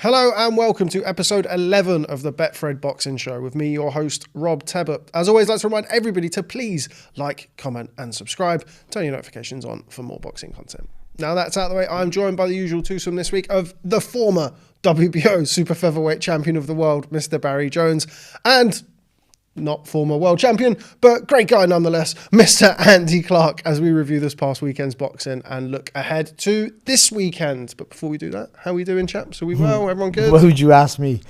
Hello and welcome to episode 11 of the Betfred Boxing Show with me, your host, Rob Tebbutt. As always, let's remind everybody to please like, comment and subscribe. Turn your notifications on for more boxing content. Now that's out of the way, I'm joined by the usual twosome this week of the former WBO super-featherweight champion of the world, Mr. Barry Jones, and not former world champion, but great guy nonetheless, Mr. Andy Clarke, as we review this past weekend's boxing and look ahead to this weekend. But before we do that, how are we doing, chaps? Are we well? Everyone good? Why would you ask me?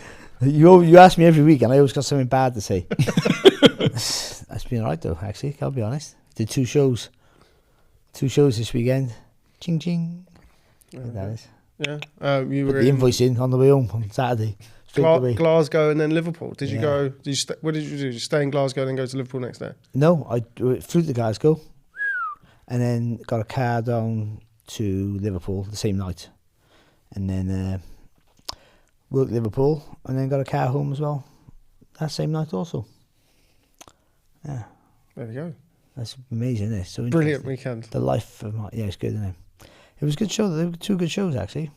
You ask me every week and I always got something bad to say. That's been alright though, actually, I'll be honest. Did two shows this weekend. Ching ching. That is. Yeah. You Put were the invoice in on the way home on Saturday. Glasgow and then Liverpool. Did you go? What did you do? Did you stay in Glasgow and then go to Liverpool next day? No, I flew to Glasgow and then got a car down to Liverpool the same night, and then worked Liverpool and then got a car home as well that same night also. Yeah, there we go. That's amazing, isn't it? So brilliant weekend. The life of my it's good, isn't it? It was a good show. There were two good shows actually.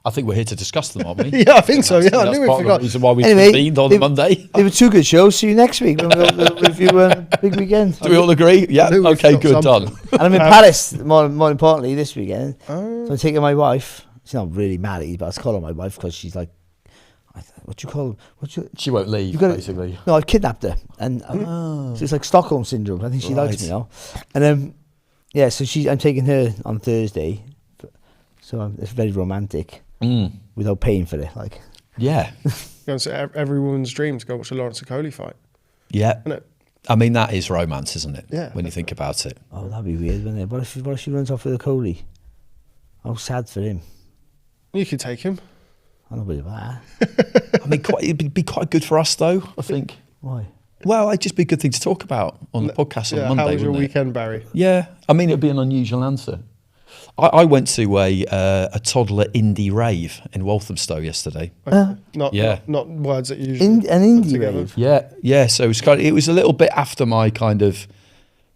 I think we're here to discuss them, aren't we? Yeah, I think so. Yeah, I knew we forgot. The reason why we convened on Monday. They were two good shows. See you next week when we'll review Big Weekend. Do we all agree? Yeah. Okay, good, done. And I'm in Paris, more importantly, this weekend. So I'm taking my wife. She's not really married, but I call her my wife because she's like, what do you call her? She won't leave, basically. No, I've kidnapped her. And so it's like Stockholm Syndrome. I think she likes me now. And yeah, so I'm taking her on Thursday. So it's very romantic. Without paying for it, like. Yeah. Every woman's dream to go watch a Lawrence Okolie fight. Yeah. Isn't it? I mean, that is romance, isn't it? Yeah. When you think about it. Oh, that'd be weird, wouldn't it? What if she runs off with Okolie? How sad for him. You could take him. I don't believe that. I mean, it'd be quite good for us, though, I think. Why? Well, it'd just be a good thing to talk about on the podcast on Monday, how was your wouldn't it? weekend, Barry? Yeah. I mean, it'd be an unusual answer. I went to a toddler indie rave in Walthamstow yesterday. Not words that you usually an indie rave. Yeah. So it was a little bit after my kind of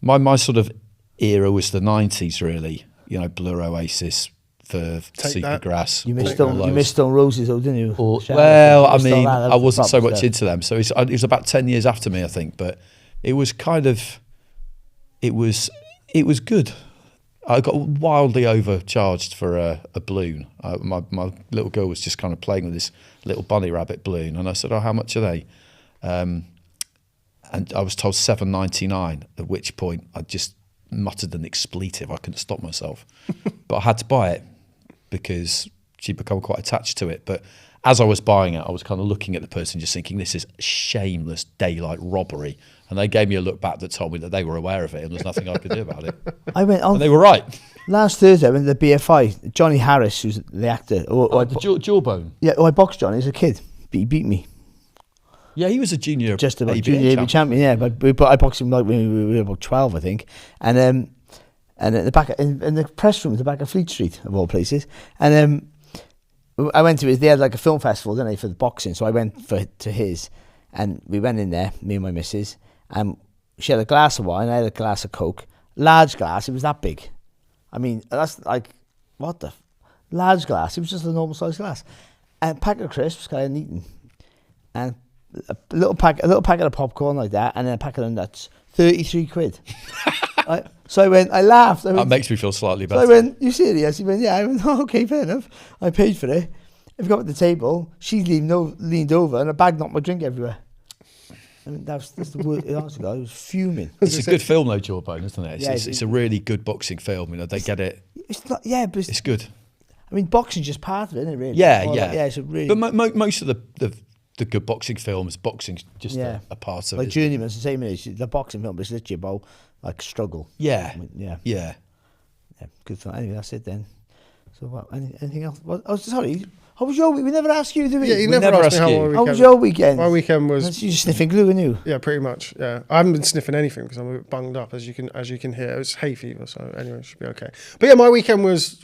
my sort of era was the 90s, really. You know, Blur, Oasis, Verve, Supergrass. You missed Stone Roses, though, didn't you? Well, I mean, I wasn't so much into them. So it was about 10 years after me, I think. But it was kind of it was good. I got wildly overcharged for a balloon. My little girl was just kind of playing with this little bunny rabbit balloon, and I said, "Oh, how much are they?" And I was told $7.99. At which point, I just muttered an expletive. I couldn't stop myself, but I had to buy it because she'd become quite attached to it. But as I was buying it, I was kind of looking at the person, just thinking, "This is shameless daylight robbery." And they gave me a look back that told me that they were aware of it and there's nothing I could do about it. I went on. And they were right. Last Thursday, I went to the BFI. Johnny Harris, who's the actor. Jawbone. Yeah, I boxed Johnny as a kid. He beat me. Yeah, he was a junior. Just about junior champion. Yeah, but I boxed him like when we were about 12, I think. And at the back in the press room at the back of Fleet Street, of all places. And I went to his. They had like a film festival, didn't they, for the boxing? So I went to his, and we went in there, me and my missus. She had a glass of wine, I had a glass of Coke. Large glass, it was that big. I mean, that's like, what the? Large glass, it was just a normal size glass. And a pack of crisps, I hadn't eaten. And a little packet of popcorn like that, and then a packet of nuts. 33 quid. So I went, I laughed. That makes me feel slightly better. So I went, you serious? He went, yeah. I went, oh, okay, fair enough. I paid for it. If we got at the table, she leaned over and a bag knocked my drink everywhere. I mean, that's the word. Honestly, I was fuming. It's a good film, though, Jawbone, isn't it? It's a really good boxing film. You know, they get it. It's not, yeah, but it's good. I mean, boxing's just part of it, isn't it? Really? Yeah. It's a really. But most of the good boxing films, boxing's just a part of it. Like Journeyman's the same age. The boxing film, but it's literally about like struggle. Yeah. I mean, yeah. Good film. Anyway, that's it then. So what? Anything else? Oh, sorry. How was your week? We never asked you, did we? Yeah, you never asked me how my weekend. How was your weekend? My weekend was. You just sniffing glue, weren't you? Yeah, pretty much. Yeah, I haven't been sniffing anything because I'm a bit bunged up, as you can hear. It was hay fever, so anyway, it should be okay. But yeah, my weekend was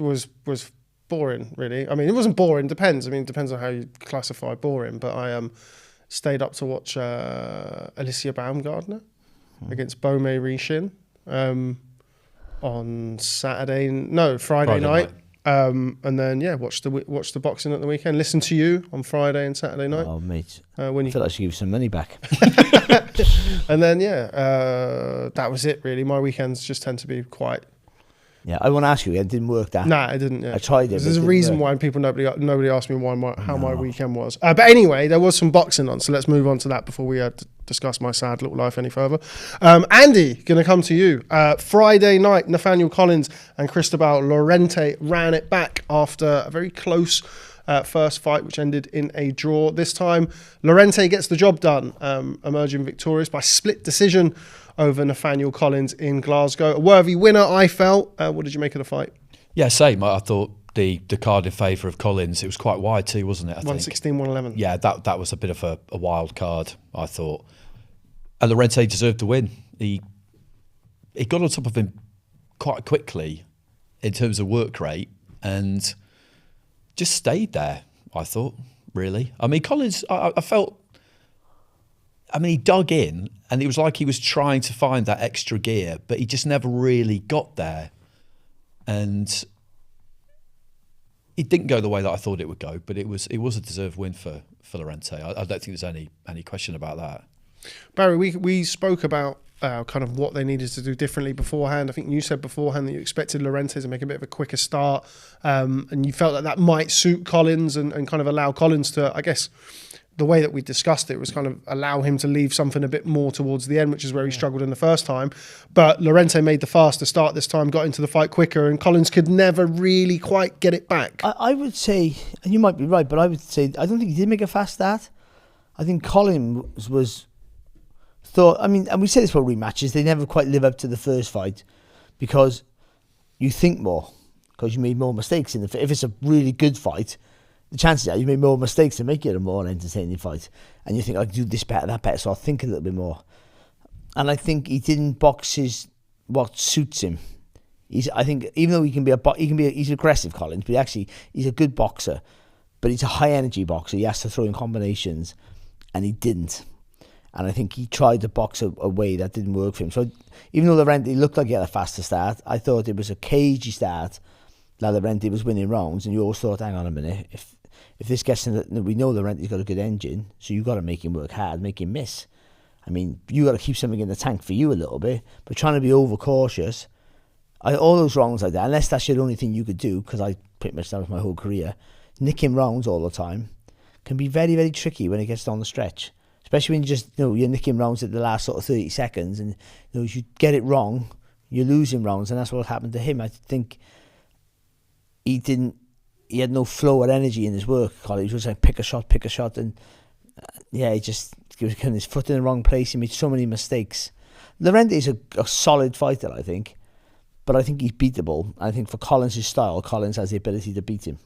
boring, really. I mean, it wasn't boring. Depends. I mean, it depends on how you classify boring. But I stayed up to watch Alicia Baumgardner against Bome Rishin on Friday night. And then watch the boxing at the weekend. Listen to you on Friday and Saturday night. Oh mate, when you I feel like I should give you some money back. And then that was it really. My weekends just tend to be quite. Yeah, I want to ask you. It didn't work. That it didn't. Yeah. I tried it. There's a reason why nobody asked me how my weekend was. But anyway, there was some boxing on, so let's move on to that before we discuss my sad little life any further. Andy, going to come to you. Friday night, Nathaniel Collins and Cristobal Lorente ran it back after a very close first fight, which ended in a draw. This time, Lorente gets the job done, emerging victorious by split decision over Nathaniel Collins in Glasgow. A worthy winner, I felt. What did you make of the fight? Yeah, same. I thought the card in favour of Collins, it was quite wide too, wasn't it? 116, 111. Yeah, that was a bit of a wild card, I thought. And Lorente deserved to win. He got on top of him quite quickly in terms of work rate and just stayed there, I thought, really. I mean, Collins, I felt... I mean, he dug in and it was like he was trying to find that extra gear, but he just never really got there. And it didn't go the way that I thought it would go, but it was a deserved win for Lorente. I don't think there's any question about that. Barry, we spoke about kind of what they needed to do differently beforehand. I think you said beforehand that you expected Lorente to make a bit of a quicker start, and you felt that might suit Collins and kind of allow Collins to, I guess, the way that we discussed it was kind of allow him to leave something a bit more towards the end, which is where he struggled in the first time. But Lorente made the faster start this time, got into the fight quicker, and Collins could never really quite get it back. I would say, and you might be right, but I would say I don't think he did make a fast start. I think Collins was thought. I mean, and we say this about rematches, they never quite live up to the first fight because you think more because you made more mistakes in the. If it's a really good fight, the chances are you made more mistakes to make it a more entertaining fight. And you think, I can do this better, that better, so I'll think a little bit more. And I think he didn't box what suits him. I think even though he's aggressive, Collins, but he's a good boxer, but he's a high energy boxer. He has to throw in combinations, and he didn't. And I think he tried to box a way that didn't work for him. So even though Lorente looked like he had a faster start, I thought it was a cagey start. That Lorente was winning rounds, and you always thought, hang on a minute, if this gets in, we know Lorente's got a good engine, so you've got to make him work hard, make him miss. I mean, you got to keep something in the tank for you a little bit, but trying to be overcautious, all those rounds like that, unless that's your only thing you could do, because I pretty much that was my whole career, nicking rounds all the time can be very, very tricky when it gets down the stretch. Especially when you're nicking rounds at the last sort of 30 seconds, and if you get it wrong, you're losing rounds, and that's what happened to him. I think he had no flow or energy in his work. He was just like pick a shot, and he was getting his foot in the wrong place. He made so many mistakes. Lorente is a solid fighter, I think, but I think he's beatable. I think for Collins' style, Collins has the ability to beat him,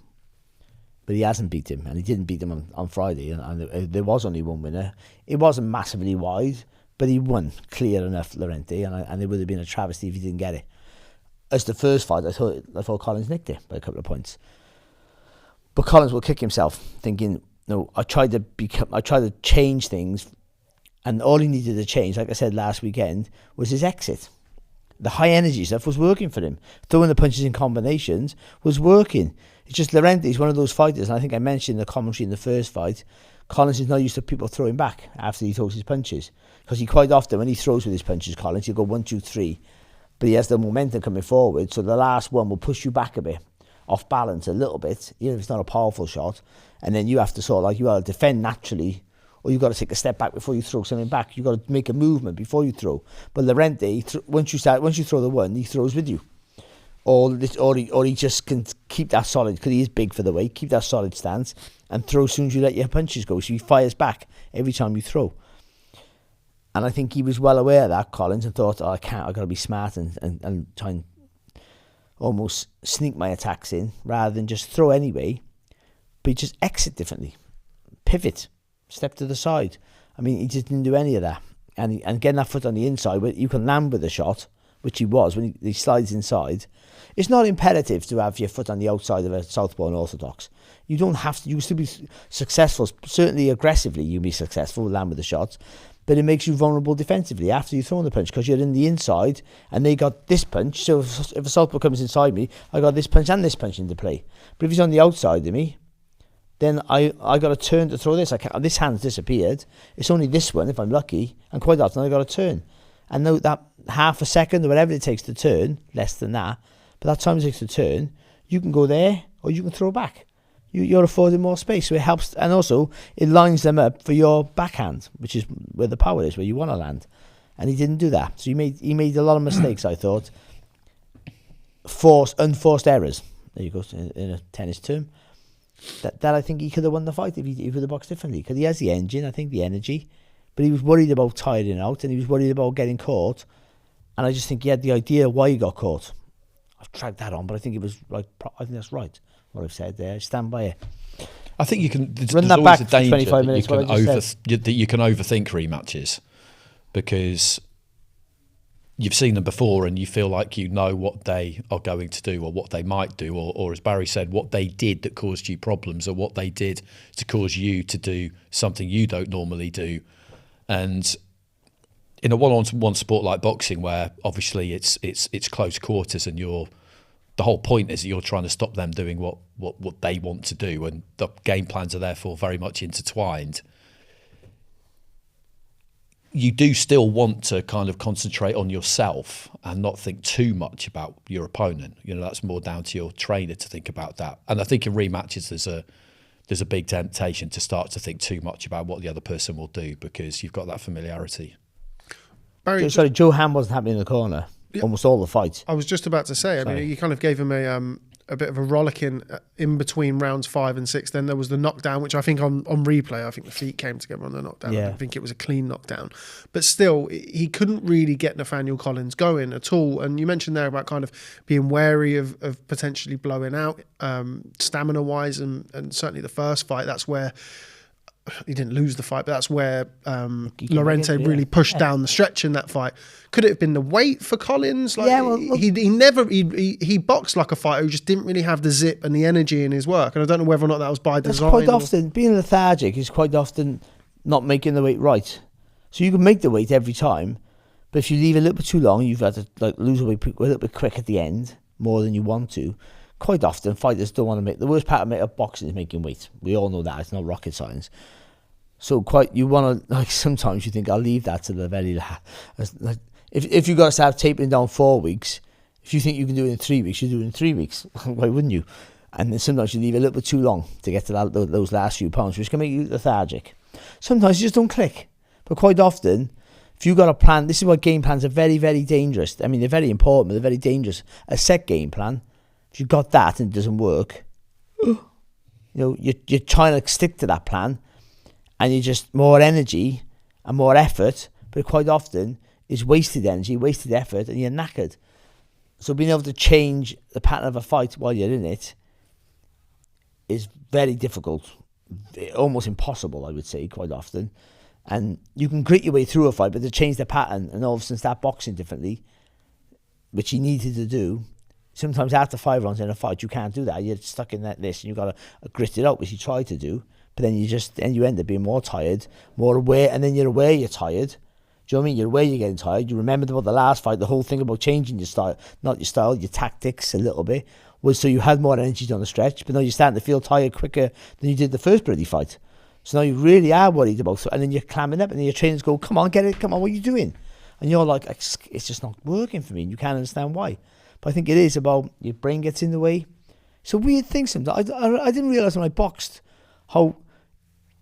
but he hasn't beat him, and he didn't beat him on Friday, and there was only one winner. It wasn't massively wide, but he won clear enough, Lorente, and it would have been a travesty if he didn't get it. As the first fight, I thought Collins nicked it by a couple of points. But Collins will kick himself, thinking, no, I tried to change things, and all he needed to change, like I said last weekend, was his exit. The high energy stuff was working for him. Throwing the punches in combinations was working. It's just Lorente is one of those fighters, and I think I mentioned in the commentary in the first fight, Collins is not used to people throwing back after he throws his punches. Because he quite often, when he throws with his punches, Collins, he'll go 1, 2, 3. But he has the momentum coming forward, so the last one will push you back a bit, off balance a little bit, even if it's not a powerful shot. And then you have to you got to defend naturally, or you've got to take a step back before you throw something back. You've got to make a movement before you throw. But Lorente, once you throw the one, he throws with you. Or he just can keep that solid, because he is big for the weight, keep that solid stance, and throw as soon as you let your punches go. So he fires back every time you throw. And I think he was well aware of that, Collins, and thought, I've got to be smart and try and almost sneak my attacks in rather than just throw anyway, but he just exit differently, pivot, step to the side. I mean, he just didn't do any of that. And getting that foot on the inside, where you can land with a shot, which he was when he slides inside. It's not imperative to have your foot on the outside of a southpaw and orthodox. You don't have to. You can still be successful. Certainly aggressively, you'll be successful, land with the shots. but it makes you vulnerable defensively after you've thrown the punch because you're in the inside and they got this punch. So if a southpaw comes inside me, I got this punch and this punch into play. But if he's on the outside of me, then I got to turn to throw this. This hand's disappeared. It's only this one if I'm lucky, and quite often I got to turn. And now that half a second or whatever it takes to turn, less than that, but that time it takes to turn, you can go there or you can throw back. You're affording more space, so it helps, and also it lines them up for your backhand, which is where the power is, where you want to land. And he didn't do that, so he made a lot of mistakes. I thought, unforced errors. There you go, in a tennis term. That I think he could have won the fight if he would have boxed differently, because he has the engine, I think the energy, but he was worried about tiring out, and he was worried about getting caught. And I just think he had the idea why he got caught. I've dragged that on, but I think it was right. I think that's right. What I've said there, stand by it. I think you can. There's Run that always back a danger 25 minutes, that you can overthink rematches, because you've seen them before and you feel like you know what they are going to do or what they might do, or as Barry said, what they did that caused you problems, or what they did to cause you to do something you don't normally do. And in a one-on-one sport like boxing, where obviously it's close quarters, and the whole point is that you're trying to stop them doing what they want to do, and the game plans are therefore very much intertwined. You do still want to kind of concentrate on yourself and not think too much about your opponent. You know, that's more down to your trainer to think about that. And I think in rematches there's a big temptation to start to think too much about what the other person will do, because you've got that familiarity. Barry, sorry, Joe Ham wasn't happy in the corner. Yeah. Almost all the fights. I was just about to say, I mean, you kind of gave him a bit of a rollicking in between rounds 5 and 6. Then there was the knockdown, which I think on replay, I think the feet came together on the knockdown. Yeah. I think it was a clean knockdown. But still, he couldn't really get Nathaniel Collins going at all. And you mentioned there about kind of being wary of potentially blowing out stamina-wise. And certainly the first fight, that's where... He didn't lose the fight, but that's where Lorente really pushed down the stretch in that fight. Could it have been the weight for Collins? Like, he boxed like a fighter who just didn't really have the zip and the energy in his work. And I don't know whether or not that was by design. Quite often, being lethargic is quite often not making the weight right. So you can make the weight every time, but if you leave a little bit too long, you've had to lose weight a little bit quick at the end, more than you want to. Quite often, fighters don't want to make... The worst part of boxing is making weight. We all know that. It's not rocket science. So you want to... sometimes you think, I'll leave that to the very last. If you've got to start tapering down 4 weeks, if you think you can do it in 3 weeks, you do it in 3 weeks. Why wouldn't you? And then sometimes you leave a little bit too long to get to those last few pounds, which can make you lethargic. Sometimes you just don't click. But quite often, if you've got a plan... This is why game plans are very, very dangerous. I mean, they're very important, but they're very dangerous. A set game plan... If you've got that and it doesn't work, you're trying to stick to that plan, and you're just more energy and more effort, but quite often is wasted energy, wasted effort, and you're knackered. So being able to change the pattern of a fight while you're in it is very difficult, almost impossible, I would say, quite often. And you can grit your way through a fight, but to change the pattern and all of a sudden start boxing differently, which he needed to do. Sometimes after 5 rounds in a fight, you can't do that. You're stuck in this, and you've got to grit it out, which you try to do. But then you end up being more tired, more aware, and then you're aware you're tired. Do you know what I mean? You're aware you're getting tired. You remembered about the last fight, the whole thing about changing your style, not your style, your tactics a little bit, was so you had more energy down the stretch, but now you're starting to feel tired quicker than you did the first bloody fight. So now you really are worried about it, and then you're clamming up, and then your trainers go, come on, get it, come on, what are you doing? And you're like, it's just not working for me, and you can't understand why. But I think it is about your brain gets in the way. It's a weird thing sometimes. I didn't realise when I boxed how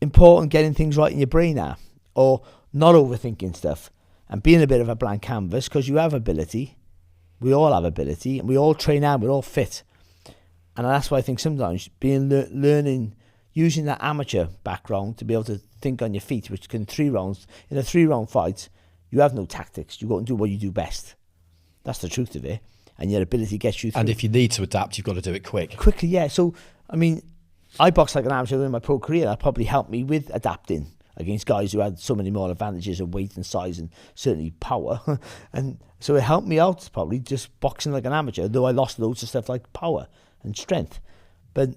important getting things right in your brain are, or not overthinking stuff and being a bit of a blank canvas, because you have ability. We all have ability, and we all train hard, we're all fit. And that's why I think sometimes learning, using that amateur background to be able to think on your feet, which can 3 rounds, in a 3-round fight, you have no tactics. You go and do what you do best. That's the truth of it. And your ability gets you through. And if you need to adapt, you've got to do it quick. Quickly, yeah. So, I mean, I boxed like an amateur in my pro career. That probably helped me with adapting against guys who had so many more advantages of weight and size and certainly power. And so it helped me out probably just boxing like an amateur, though I lost loads of stuff like power and strength. But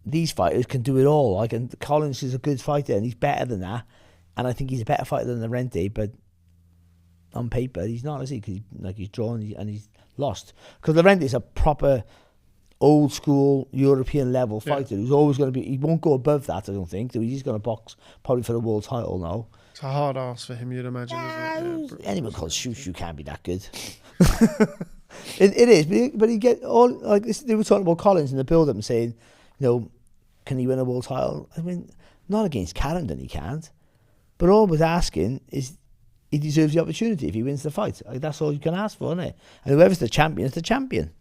these fighters can do it all. Collins is a good fighter and he's better than that. And I think he's a better fighter than Lorente, but on paper he's not, is he? Because he's drawn and he's lost. Because Lorente is a proper old school European level fighter who's always going to be. He won't go above that, I don't think. He's going to box probably for the world title now. It's a hard ask for him, you'd imagine. Isn't it? Anyone called Shushu can't be that good. it is, but he get all like this. They were talking about Collins in the build-up and saying, can he win a world title? I mean, not against Carrington, he can't. But all we're asking is he deserves the opportunity if he wins the fight. Like, that's all you can ask for, isn't it? And whoever's the champion is the champion.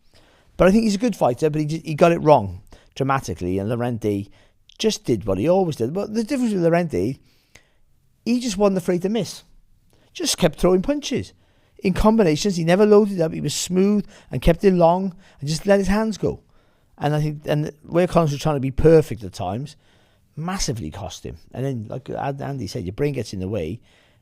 But I think he's a good fighter, but he got it wrong dramatically. And Lorente just did what he always did. But the difference with Lorente, he just wasn't afraid to miss. Just kept throwing punches. In combinations, he never loaded up. He was smooth and kept it long and just let his hands go. And I think, and where Collins was trying to be perfect at times, massively cost him. And then, like Andy said, your brain gets in the way,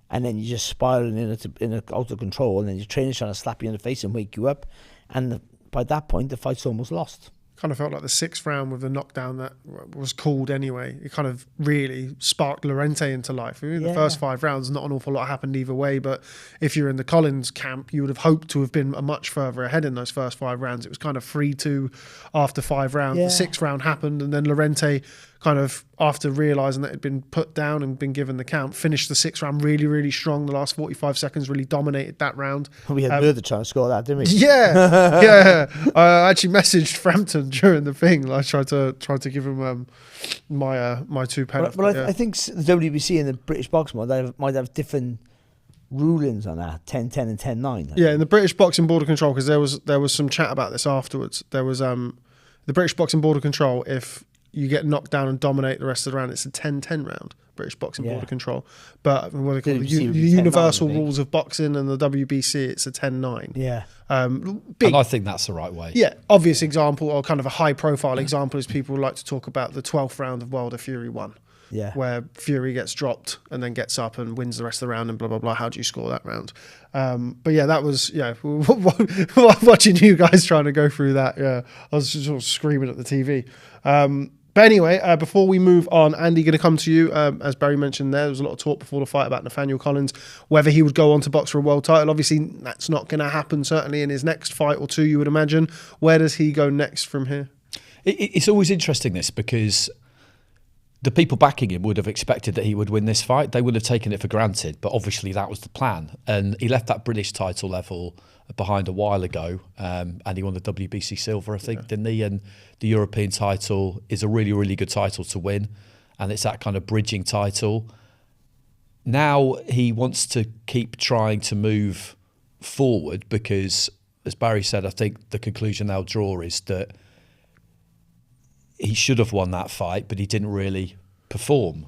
and then you're just spiraling in out of control, and then your trainer's trying to slap you in the face and wake you up. And by that point, the fight's almost lost. Kind of felt like the 6th round with the knockdown that was called anyway. It kind of really sparked Lorente into life. The first 5 rounds, not an awful lot happened either way, but if you're in the Collins camp, you would have hoped to have been much further ahead in those first 5 rounds. It was kind of 3-2 after 5 rounds. The 6th round happened, and then Lorente kind of, after realising that it had been put down and been given the count, finished the 6th round really, really strong. The last 45 seconds really dominated that round. We had Murder trying to score that, didn't we? Yeah. I actually messaged Frampton during the thing. I tried to give him my 2 pence. But I think the WBC and the British Boxing might have different rulings on that, 10-10 and 10-9. Yeah, in the British Boxing Board of Control, because there was some chat about this afterwards. There was the British Boxing Board of Control, if you get knocked down and dominate the rest of the round, it's a 10-10 round, British Boxing Board of Control. But what they call the universal rules of boxing and the WBC, it's a 10-9. Yeah. And I think that's the right way. Yeah, obvious example, or kind of a high-profile example, is people like to talk about the 12th round of Wilder Fury 1. Yeah. Where Fury gets dropped and then gets up and wins the rest of the round and blah, blah, blah. How do you score that round? But yeah, that was, watching you guys trying to go through that. Yeah, I was just sort of screaming at the TV. But anyway, before we move on, Andy, going to come to you. As Barry mentioned there was a lot of talk before the fight about Nathaniel Collins, whether he would go on to box for a world title. Obviously, that's not going to happen, certainly in his next fight or 2, you would imagine. Where does he go next from here? It's always interesting, this, because the people backing him would have expected that he would win this fight. They would have taken it for granted, but obviously that was the plan. And he left that British title level behind a while ago, and he won the WBC silver, I think, didn't he? And the European title is a really, really good title to win, and it's that kind of bridging title. Now he wants to keep trying to move forward because, as Barry said, I think the conclusion they'll draw is that he should have won that fight, but he didn't really perform.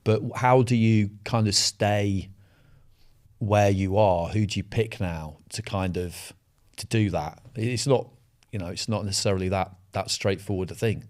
But how do you kind of stay where you are? Who do you pick now to do that? It's not, it's not necessarily that straightforward a thing.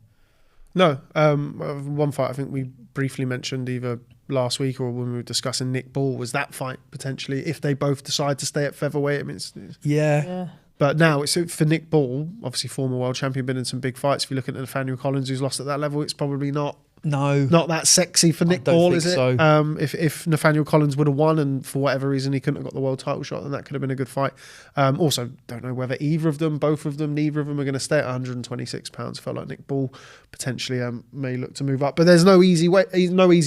No, one fight I think we briefly mentioned either last week or when we were discussing Nick Ball was that fight potentially if they both decide to stay at featherweight. I mean, yeah. But now it's for Nick Ball, obviously former world champion, been in some big fights. If you look at Nathaniel Collins, who's lost at that level, it's probably not that sexy for Nick Ball, is it? So. If Nathaniel Collins would have won and for whatever reason he couldn't have got the world title shot, then that could have been a good fight. Also, don't know whether either of them, both of them, neither of them are going to stay at 126 pounds. Felt like Nick Ball potentially may look to move up, but there's no easy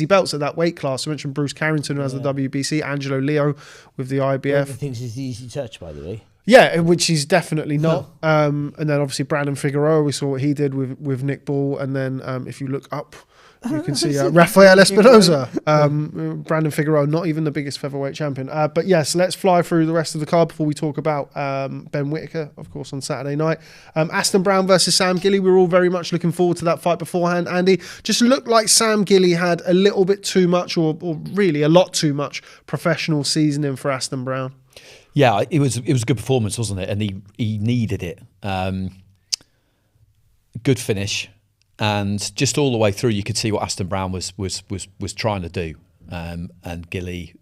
belts at that weight class. I mentioned Bruce Carrington who has the WBC, Angelo Leo with the IBF. One of the things is the easy touch, by the way. Yeah, which he's definitely not. And then obviously Brandon Figueroa, we saw what he did with Nick Ball. And then if you look up, you can see Rafael Espinosa. Brandon Figueroa, not even the biggest featherweight champion. But yes, let's fly through the rest of the card before we talk about Ben Whittaker, of course, on Saturday night. Aston Brown versus Sam Gilley. We were all very much looking forward to that fight beforehand. Andy, just looked like Sam Gilley had a little bit too much, or really a lot too much professional seasoning for Aston Brown. Yeah, it was a good performance, wasn't it? And he needed it. Good finish, and just all the way through, you could see what Aston Brown was trying to do. And Gilley,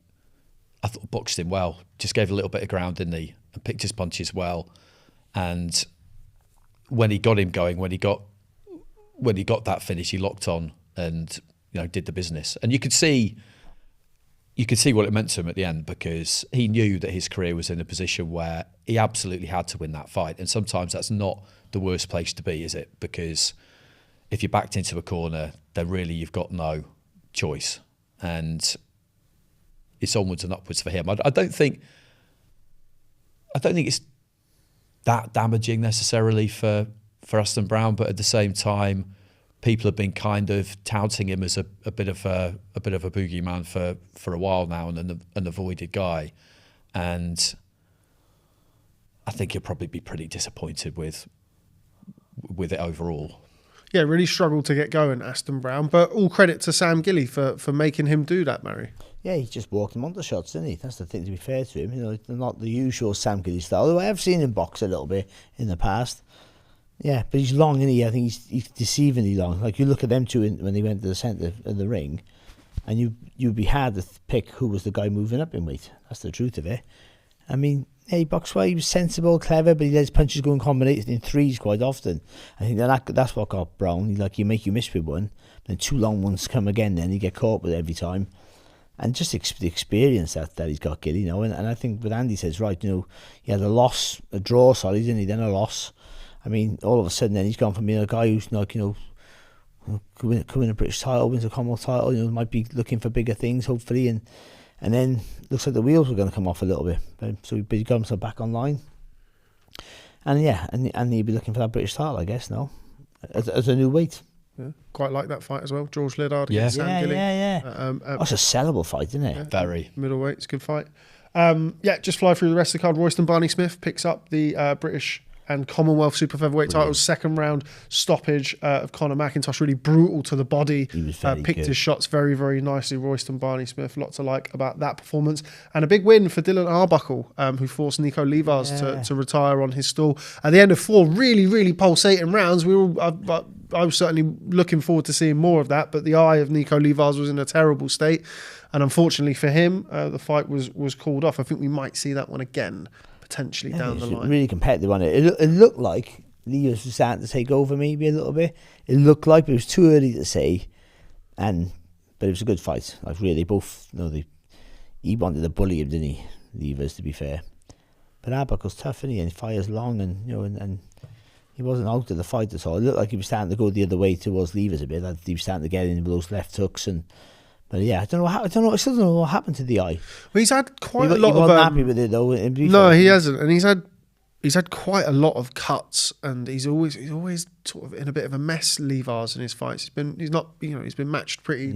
I thought, boxed him well. Just gave a little bit of ground, didn't he? And picked his punches well. And when he got him going, when he got that finish, he locked on and did the business. And you could see you could see what it meant to him at the end, because he knew that his career was in a position where he absolutely had to win that fight. And sometimes that's not the worst place to be, is it? Because if you're backed into a corner, then really you've got no choice. And it's onwards and upwards for him. I don't think it's that damaging necessarily for Aston Brown, but at the same time, people have been kind of touting him as a bit of a boogeyman for a while now, and an avoided guy. And I think he'll probably be pretty disappointed with it overall. Yeah, really struggled to get going, Aston Brown. But all credit to Sam Gilly for making him do that, Mary. Yeah, he just walked him onto shots, didn't he? That's the thing, to be fair to him. You know, not the usual Sam Gilly style, although I have seen him box a little bit in the past. Yeah, but he's long, isn't he? I think he's deceivingly long. Like, you look at them two when they went to the centre of the ring, and you'd be hard to pick who was the guy moving up in weight. That's the truth of it. I mean, yeah, he boxed well. He was sensible, clever, but he let his punches go in combinations in threes quite often. I think that's what got Brown. He make you miss with one, then two long ones come again, then you get caught with it every time. And just the experience that he's got, Gilly, you know. And I think what Andy says, right, you know, he had a draw, sorry, didn't he? Then a loss. I mean, all of a sudden, then he's gone from being a guy who's like, you know, could win a British title, wins a Commonwealth title, you know, might be looking for bigger things, hopefully, and then looks like the wheels were going to come off a little bit. So he got himself back online, and yeah, and he'd be looking for that British title, I guess, no, as a new weight. Yeah, quite like that fight as well. George Liddard against Sam Gilly. That's a sellable fight, isn't it? Yeah, very middleweight. It's a good fight. Just fly through the rest of the card. Royston Barney-Smith picks up the British and Commonwealth super featherweight titles. Second round stoppage of Conor McIntosh, really brutal to the body. He was very picked good. his shots very, very nicely. Royston Barney-Smith, lots to like about that performance. And a big win for Dylan Arbuckle, who forced Nico Levars to retire on his stall. At the end of 4 really, really pulsating rounds, I was certainly looking forward to seeing more of that, but the eye of Nico Levars was in a terrible state. And unfortunately for him, the fight was called off. I think we might see that one again, potentially down the line. Really competitive on it. It looked like Levars was starting to take over maybe a little bit. It looked like, but it was too early to say. But it was a good fight. Like, really, both, you know, he wanted to bully him, didn't he, Levars, to be fair. But Arbuckle's tough, isn't he? And he fires long, and you know, and he wasn't out of the fight at all. It looked like he was starting to go the other way towards Levars a bit. Like he was starting to get in with those left hooks But yeah, I still don't know what happened to the eye. Well, he's had quite a lot of. He wasn't happy with it though. No, he hasn't, and he's had quite a lot of cuts, and he's always sort of in a bit of a mess. Levars in his fights, he's been matched pretty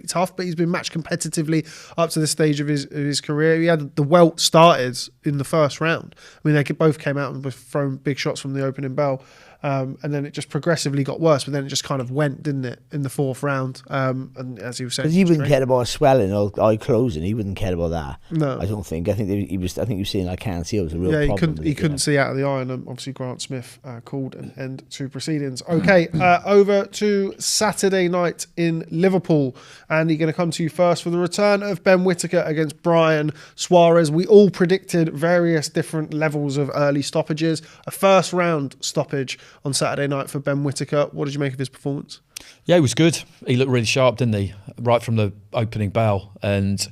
tough, but he's been matched competitively up to this stage of his career. He had the welt started in the first round. I mean, they both came out and were throwing big shots from the opening bell. And then it just progressively got worse, but then it just kind of went, didn't it, in the 4th round? And as he was saying, because he wouldn't care about swelling or eye closing. He wouldn't care about that. No, I don't think. I think he was saying I can't see. It was a real problem. He couldn't see out of the eye, and obviously Grant Smith called an end to proceedings. Okay, over to Saturday night in Liverpool. Andy, going to come to you first for the return of Ben Whittaker against Braian Suarez. We all predicted various different levels of early stoppages. A first round stoppage on Saturday night for Ben Whittaker. What did you make of his performance? Yeah, he was good. He looked really sharp, didn't he? Right from the opening bell. And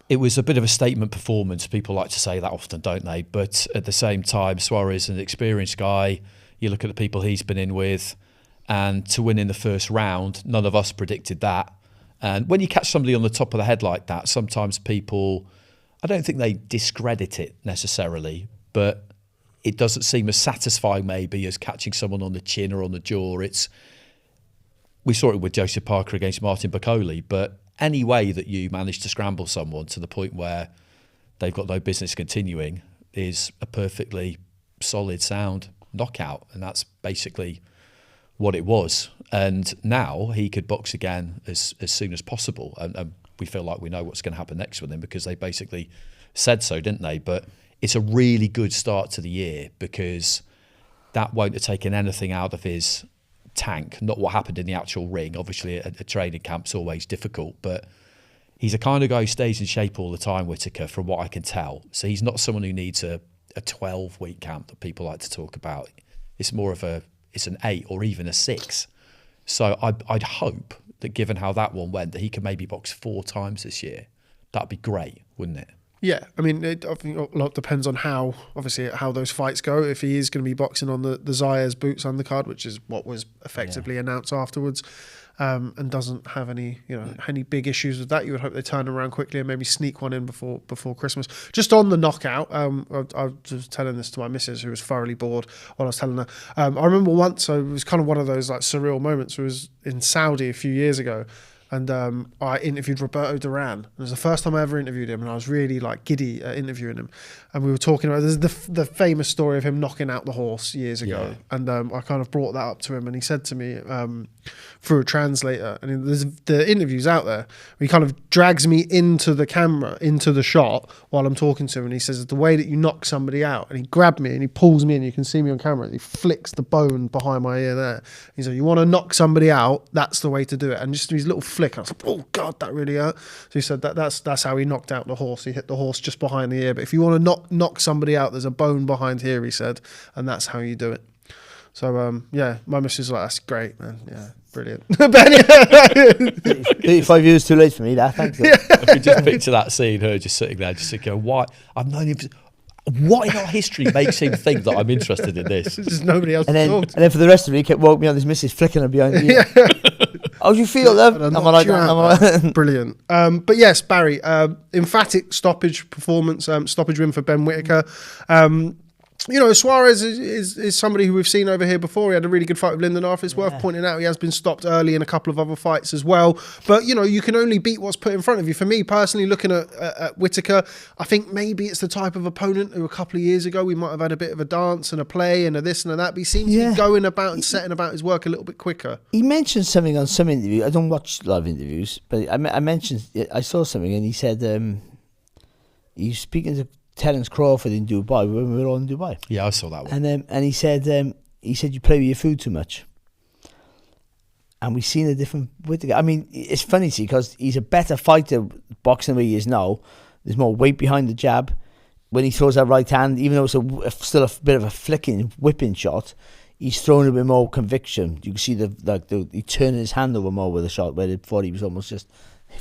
it was a bit of a statement performance. People like to say that often, don't they? But at the same time, Suarez is an experienced guy. You look at the people he's been in with, and to win in the first round, none of us predicted that. And when you catch somebody on the top of the head like that, sometimes people, I don't think they discredit it necessarily, but it doesn't seem as satisfying maybe as catching someone on the chin or on the jaw. We saw it with Joseph Parker against Martin Okolie, but any way that you manage to scramble someone to the point where they've got no business continuing is a perfectly solid, sound knockout, and that's basically what it was. And now he could box again as soon as possible, and we feel like we know what's going to happen next with him because they basically said so, didn't they? But it's a really good start to the year because that won't have taken anything out of his tank. Not what happened in the actual ring. Obviously, a training camp's always difficult, but he's a kind of guy who stays in shape all the time, Whittaker, from what I can tell. So he's not someone who needs a 12-week camp that people like to talk about. It's more of it's an 8 or even a 6. So I'd hope that given how that one went, that he could maybe box 4 times this year. That'd be great, wouldn't it? Yeah, I mean, I think a lot depends on how those fights go. If he is going to be boxing on the Zayas bouts undercard, which is what was effectively announced afterwards, and doesn't have any big issues with that, you would hope they turn around quickly and maybe sneak one in before Christmas. Just on the knockout, I was telling this to my missus, who was thoroughly bored while I was telling her. I remember once, so it was kind of one of those like surreal moments. It was in Saudi a few years ago. And I interviewed Roberto Duran. It was the first time I ever interviewed him, and I was really like giddy at interviewing him. And we were talking about the famous story of him knocking out the horse years ago. Yeah. And I kind of brought that up to him, and he said to me through a translator, and there's the interview's out there, he kind of drags me into the camera, into the shot while I'm talking to him, and he says, the way that you knock somebody out, and he grabbed me and he pulls me in, you can see me on camera, and he flicks the bone behind my ear there. He said, you want to knock somebody out, that's the way to do it. And just his little flick, I was like, oh God, that really hurt. So he said that's how he knocked out the horse. He hit the horse just behind the ear. But if you want to knock somebody out, there's a bone behind here, he said, and that's how you do it. So my missus was like, that's great, man. Yeah, brilliant. 35 years too late for me, that. Thanks. Yeah. I could just picture that scene, her just sitting there, just thinking, why? I've known him. What in our history makes him think that I'm interested in this? There's nobody else and to then, talk to. And then for the rest of it, he kept walking me on, his missus flicking her behind me. How do you feel, love? Am I like that? Brilliant. But yes, Barry, emphatic stoppage performance, stoppage win for Ben Whittaker. Suarez is somebody who we've seen over here before. He had a really good fight with Lyndon Arthur. It's worth pointing out he has been stopped early in a couple of other fights as well. But, you can only beat what's put in front of you. For me, personally, looking at Whittaker, I think maybe it's the type of opponent who a couple of years ago we might have had a bit of a dance and a play and a this and a that. But he seems to be going about and setting about his work a little bit quicker. He mentioned something on some interview. I don't watch live interviews, but I saw something and he said he's speaking to Terence Crawford in Dubai when we were all in Dubai. Yeah, I saw that one. And he said you play with your food too much. And we've seen a different Whittaker. I mean, it's funny see because he's a better fighter boxing than he is now. There's more weight behind the jab. When he throws that right hand, even though it's still a bit of a flicking, whipping shot, he's throwing a bit more conviction. You can see he turning his hand over more with the shot, where before he was almost just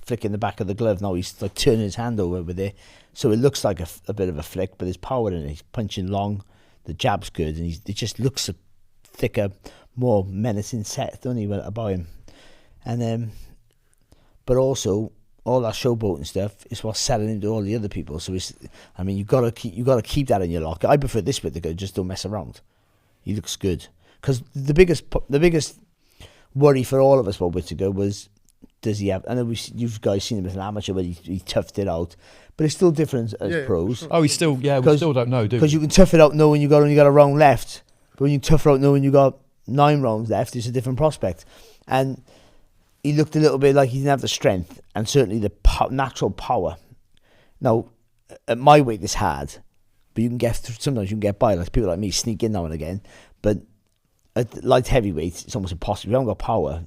flicking the back of the glove. Now he's like turning his hand over with it. So it looks like a bit of a flick, but there's power in it. He's punching long, the jab's good, and it just looks a thicker, more menacing set, don't he, about him? And but also all that showboating stuff is what's selling him to all the other people. So you gotta keep that in your locker. I prefer this Whittaker, just don't mess around. He looks good because the biggest worry for all of us about Whittaker was, does he have? I know you guys seen him as an amateur, but he toughed it out. But it's still different as pros. Sure. Oh, he's still, we still don't know, do we? Because you can tough it out knowing you only got a round left. But when you tough it out knowing you got 9 rounds left, it's a different prospect. And he looked a little bit like he didn't have the strength and certainly the natural power. Now, at my weight, it's hard. But sometimes you can get by. Like people like me sneak in now and again. But at light heavyweight, it's almost impossible. You haven't got power.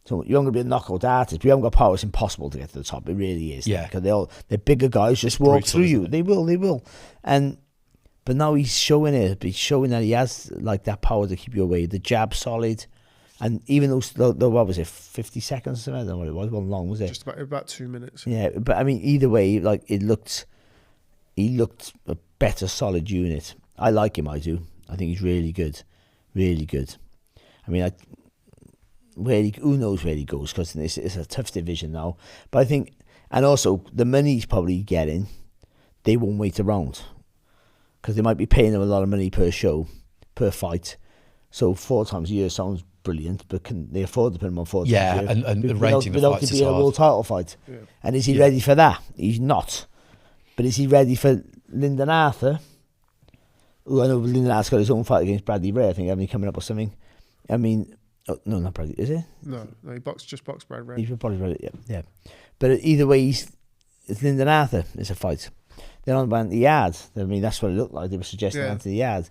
So you're going to be a knockout artist. If you haven't got power, it's impossible to get to the top. It really is. Yeah. Because they're bigger guys, just walk through you. They will. But now he's showing it. He's showing that he has like that power to keep you away. The jab solid. And even though what was it, 50 seconds or something? I don't know what it was. It wasn't long, was it? Just about 2 minutes. Yeah, but I mean, either way, like he looked a better solid unit. I like him, I do. I think he's really good. Really good. I mean, who knows where he goes, because it's a tough division now. But I think, and also the money he's probably getting, they won't wait around because they might be paying him a lot of money per show, per fight. So 4 times a year sounds brilliant, but can they afford to put him on 4 times a year? Yeah, and rating the fights is hard. Without it being a world title fight. Yeah. And is he ready for that? He's not. But is he ready for Lyndon Arthur? I know Lyndon Arthur's got his own fight against Bradley Ray, I think, having coming up or something. I mean, no, not Bradley, is it? No, he just boxed Brad Ray. He's probably Bradley, yeah. But either way, it's Lyndon Arthur. It's a fight. They're on about the yard. I mean, that's what it looked like. They were suggesting onto the yard.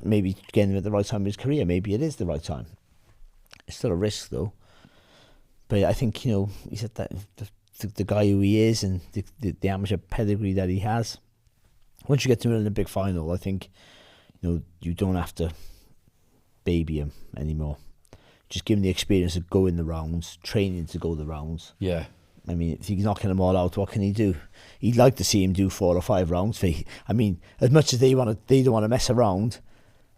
Maybe getting him at the right time of his career. Maybe it is the right time. It's still a risk, though. But I think, he said that the guy who he is and the amateur pedigree that he has, once you get to him in a big final, I think, you don't have to baby him anymore. just give him the experience of going the rounds, training to go the rounds. Yeah. I mean, if he's knocking them all out, what can he do? He'd like to see him do 4 or 5 rounds. I mean, as much as they don't want to mess around,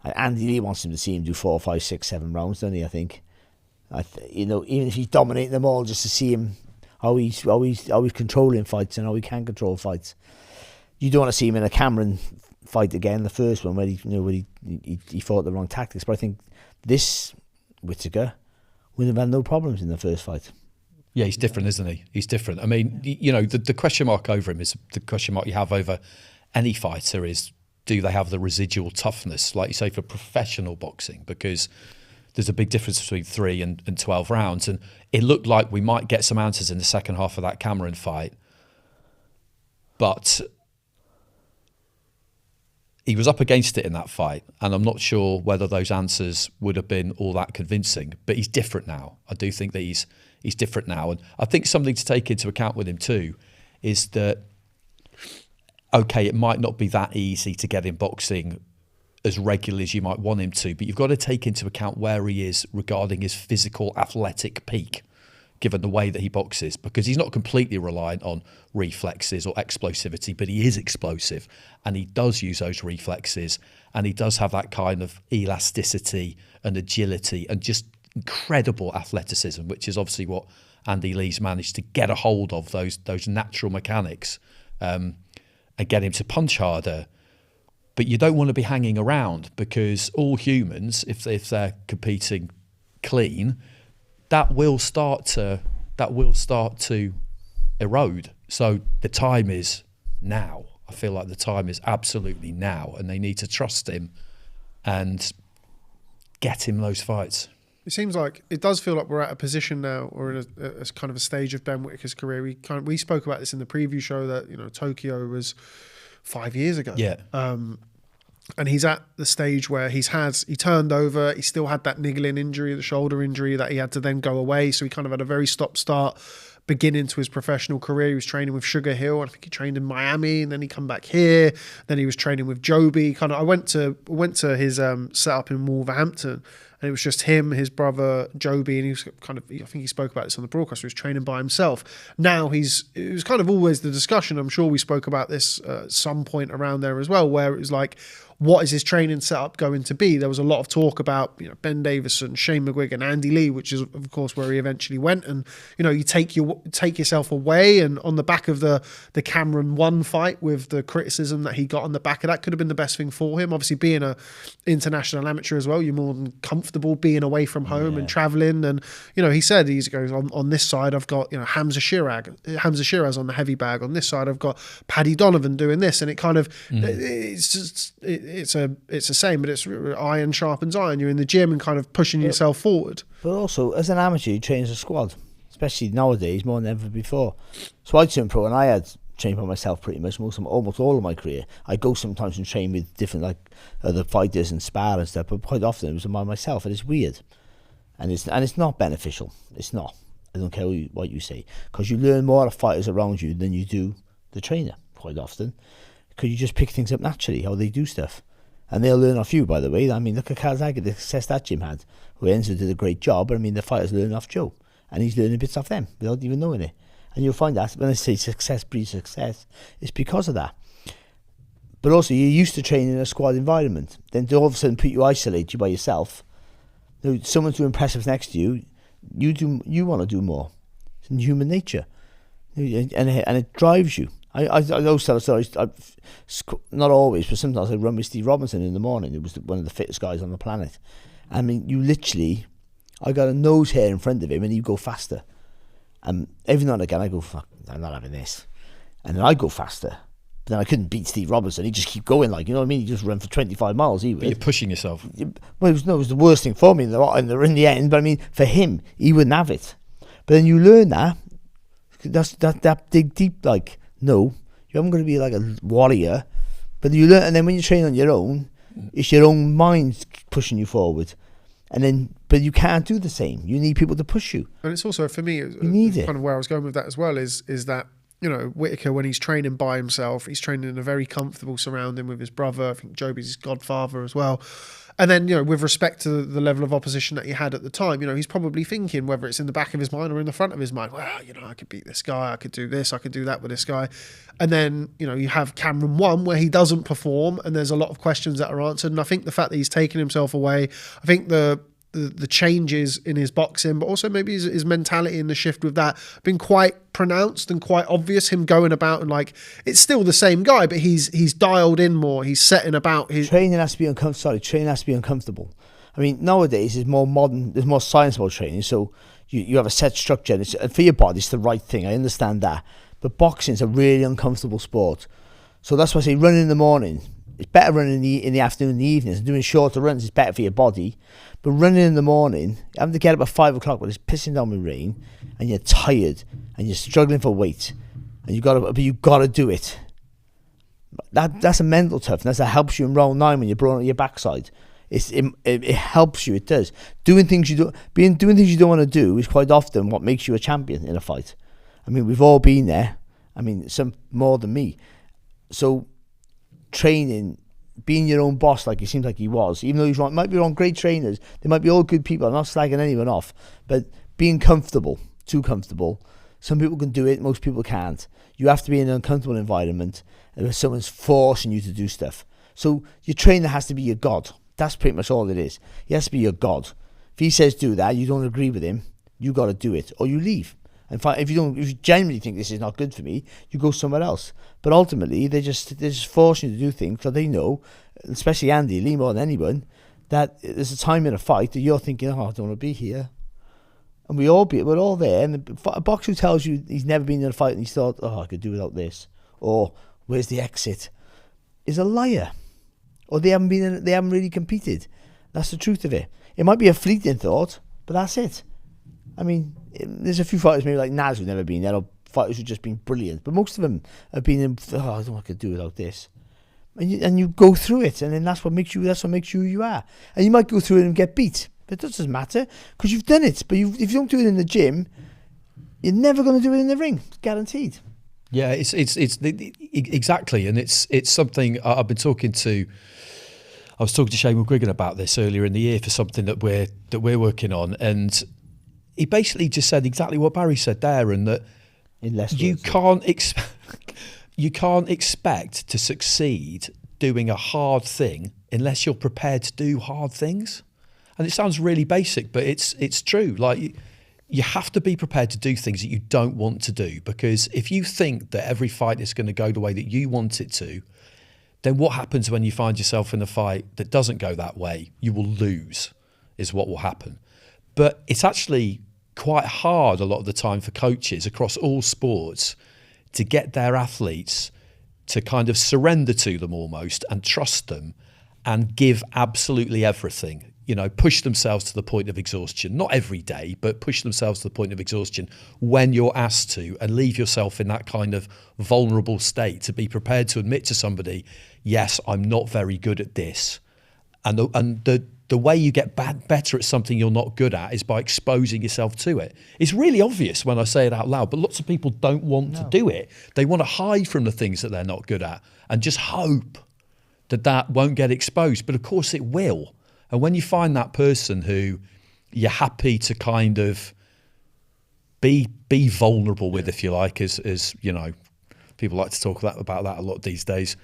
Andy Lee wants him to see him do 4, 5, 6, 7 rounds, doesn't he? I think, even if he's dominating them all, just to see him how he's controlling fights and how he can control fights. You don't want to see him in a Cameron fight again, the first one where he fought the wrong tactics. But I think this Whittaker would have had no problems in the first fight. Yeah, he's different, isn't he? He's different. I mean, the question mark over him is the question mark you have over any fighter is, do they have the residual toughness, like you say, for professional boxing? Because there's a big difference between 3 and 12 rounds. And it looked like we might get some answers in the second half of that Cameron fight. But he was up against it in that fight. And I'm not sure whether those answers would have been all that convincing. But he's different now. I do think that he's different now. And I think something to take into account with him too is that, okay, it might not be that easy to get in boxing as regularly as you might want him to, but you've got to take into account where he is regarding his physical athletic peak, given the way that he boxes, because he's not completely reliant on reflexes or explosivity, but he is explosive and he does use those reflexes and he does have that kind of elasticity and agility and just incredible athleticism, which is obviously what Andy Lee's managed to get a hold of, those natural mechanics, and get him to punch harder. But you don't want to be hanging around, because all humans, if they're competing clean, that will start to erode. So the time is now. I feel like the time is absolutely now, and they need to trust him and get him those fights. It seems like it does feel like we're at a position now, or in a kind of a stage of Ben Whittaker's career. We spoke about this in the preview show that Tokyo was 5 years ago. Yeah. And he's at the stage where he turned over. He still had that niggling injury, the shoulder injury that he had to then go away. So he kind of had a very stop-start beginning to his professional career. He was training with Sugar Hill. I think he trained in Miami, and then he come back here. Then he was training with Joby. I went to his setup in Wolverhampton, and it was just him, his brother Joby, and he was I think he spoke about this on the broadcast. He was training by himself. Now it was kind of always the discussion. I'm sure we spoke about this at some point around there as well, where it was like, what is his training setup going to be? There was a lot of talk about Ben Davison, Shane McGuigan, Andy Lee, which is of course where he eventually went. And you take yourself away, and on the back of the Cameron 1 fight, with the criticism that he got on the back of that, could have been the best thing for him. Obviously, being a international amateur as well, you're more than comfortable being away from home and traveling. And he said, he goes, on this side I've got Hamza Shiraz on the heavy bag. On this side I've got Paddy Donovan doing this, and it kind of it's a same, but it's iron sharpens iron. You're in the gym and kind of pushing yourself forward. But also, as an amateur, you train as a squad, especially nowadays more than ever before. So I turned pro, and I had trained by myself pretty much almost all of my career. I go sometimes and train with different other fighters and spar and stuff, but quite often it was by myself, and it's weird, and it's not beneficial. It's not. I don't care what you say, because you learn more of fighters around you than you do the trainer quite often. Because you just pick things up naturally, how they do stuff. And they'll learn off you, by the way. I mean, look at Calzaghe, the success that Jim had, who Enzo did a great job. But I mean, the fighters learn off Joe. And he's learning bits off them without even knowing it. And you'll find that when I say success breeds success, it's because of that. But also, you're used to training in a squad environment. Then to all of a sudden put you isolate you by yourself. Someone too impressive next to you, you want to do more. It's in human nature. And it drives you. I always tell stories, not always, but sometimes I run with Steve Robinson in the morning. It was one of the fittest guys on the planet. I mean, I got a nose hair in front of him and he'd go faster. And every now and again I go, fuck, I'm not having this. And then I go faster. But then I couldn't beat Steve Robinson. He'd just keep going, you know what I mean? He'd just run for 25 miles. But you're pushing yourself. Well, it was the worst thing for me in the end. But I mean, for him, he wouldn't have it. But then you learn that dig deep, no, you haven't got to be like a warrior, but you learn. And then when you train on your own, it's your own mind pushing you forward. But you can't do the same. You need people to push you. And it's also, for me, you need it. Kind of where I was going with that as well is that Whittaker, when he's training by himself, he's training in a very comfortable surrounding with his brother. I think Joby's his godfather as well. And then, with respect to the level of opposition that he had at the time, he's probably thinking, whether it's in the back of his mind or in the front of his mind, well, I could beat this guy, I could do this, I could do that with this guy. And then, you have Cameron 1 where he doesn't perform and there's a lot of questions that are answered. And I think the fact that he's taken himself away, I think the changes in his boxing, but also maybe his mentality and the shift with that been quite pronounced and quite obvious. Him going about and it's still the same guy, but he's dialed in more. He's setting about his training has to be uncomfortable. Training has to be uncomfortable. I mean, nowadays it's more modern. There's more science about training. So you have a set structure. And for your body, it's the right thing. I understand that. But boxing is a really uncomfortable sport. So that's why I say running in the morning. It's better running in the afternoon and the evenings. And doing shorter runs is better for your body. But running in the morning, having to get up at 5 o'clock when it's pissing down with rain, and you're tired, and you're struggling for weight, and you gotta do it. That's a mental toughness that helps you in round 9 when you're blown on your backside. It helps you. It does. Doing things you don't want to do is quite often what makes you a champion in a fight. I mean, we've all been there. I mean, some more than me. So training, being your own boss like he seems like he was, even though he's wrong, might be wrong, great trainers, they might be all good people, I'm not slagging anyone off, but being comfortable, too comfortable, some people can do it, most people can't. You have to be in an uncomfortable environment where someone's forcing you to do stuff. So your trainer has to be your god. That's pretty much all it is. He has to be your god. If he says do that, you don't agree with him, you got to do it, or you leave. And if you genuinely think this is not good for me, you go somewhere else. But ultimately, they're just forcing you to do things because they know, especially Andy, Lee more than anyone, that there's a time in a fight that you're thinking, I don't want to be here. And we're all there. And a boxer who tells you he's never been in a fight and he's thought, I could do without this, or where's the exit, is a liar. Or they haven't really competed. That's the truth of it. It might be a fleeting thought, but that's it. I mean, there's a few fighters maybe like Naz who've never been there, or fighters who've just been brilliant, but most of them have been in, I don't know what I could do without this. And you go through it, and then that's what makes you who you are. And you might go through it and get beat, but that doesn't matter because you've done it. But if you don't do it in the gym, you're never going to do it in the ring, guaranteed. Yeah, it's exactly, and it's something I've been talking to. I was talking to Shane McGuigan about this earlier in the year for something that we're working on, and he basically just said exactly what Barry said there, and that you can't expect to succeed doing a hard thing unless you're prepared to do hard things. And it sounds really basic, but it's true. Like, you have to be prepared to do things that you don't want to do, because if you think that every fight is going to go the way that you want it to, then what happens when you find yourself in a fight that doesn't go that way? You will lose, is what will happen. But it's actually quite hard a lot of the time for coaches across all sports to get their athletes to kind of surrender to them almost and trust them and give absolutely everything. Push themselves to the point of exhaustion. Not every day, but push themselves to the point of exhaustion when you're asked to, and leave yourself in that kind of vulnerable state to be prepared to admit to somebody, yes, I'm not very good at this. And the way you get better at something you're not good at is by exposing yourself to it. It's really obvious when I say it out loud, but lots of people don't want to do it. They want to hide from the things that they're not good at and just hope that won't get exposed. But of course it will. And when you find that person who you're happy to kind of be vulnerable with, if you like, as people like to talk about that a lot these days,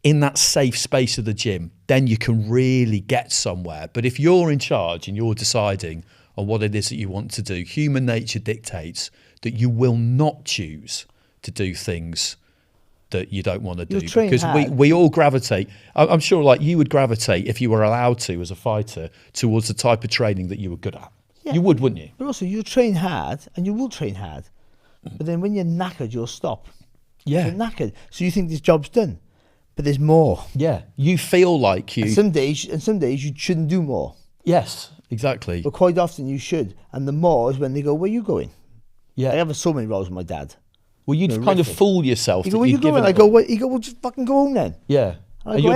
in that safe space of the gym, then you can really get somewhere. But if you're in charge and you're deciding on what it is that you want to do, human nature dictates that you will not choose to do things that you don't want to do, because we all gravitate. I'm sure, like, you would gravitate if you were allowed to as a fighter towards the type of training that you were good at. Yeah. You would, wouldn't you? But also, you train hard, and you will train hard. But then when you're knackered, you'll stop. Yeah, you're knackered, so you think this job's done, but there's more. Yeah, you feel like you. And some days you shouldn't do more. Yes, exactly. But quite often you should, and the more is when they go, "Where are you going?" Yeah, I have so many rows with my dad. Well, you'd kind of fool yourself. You go, where you going? I go, what? You go, well, just fucking go home then. Yeah. And I go,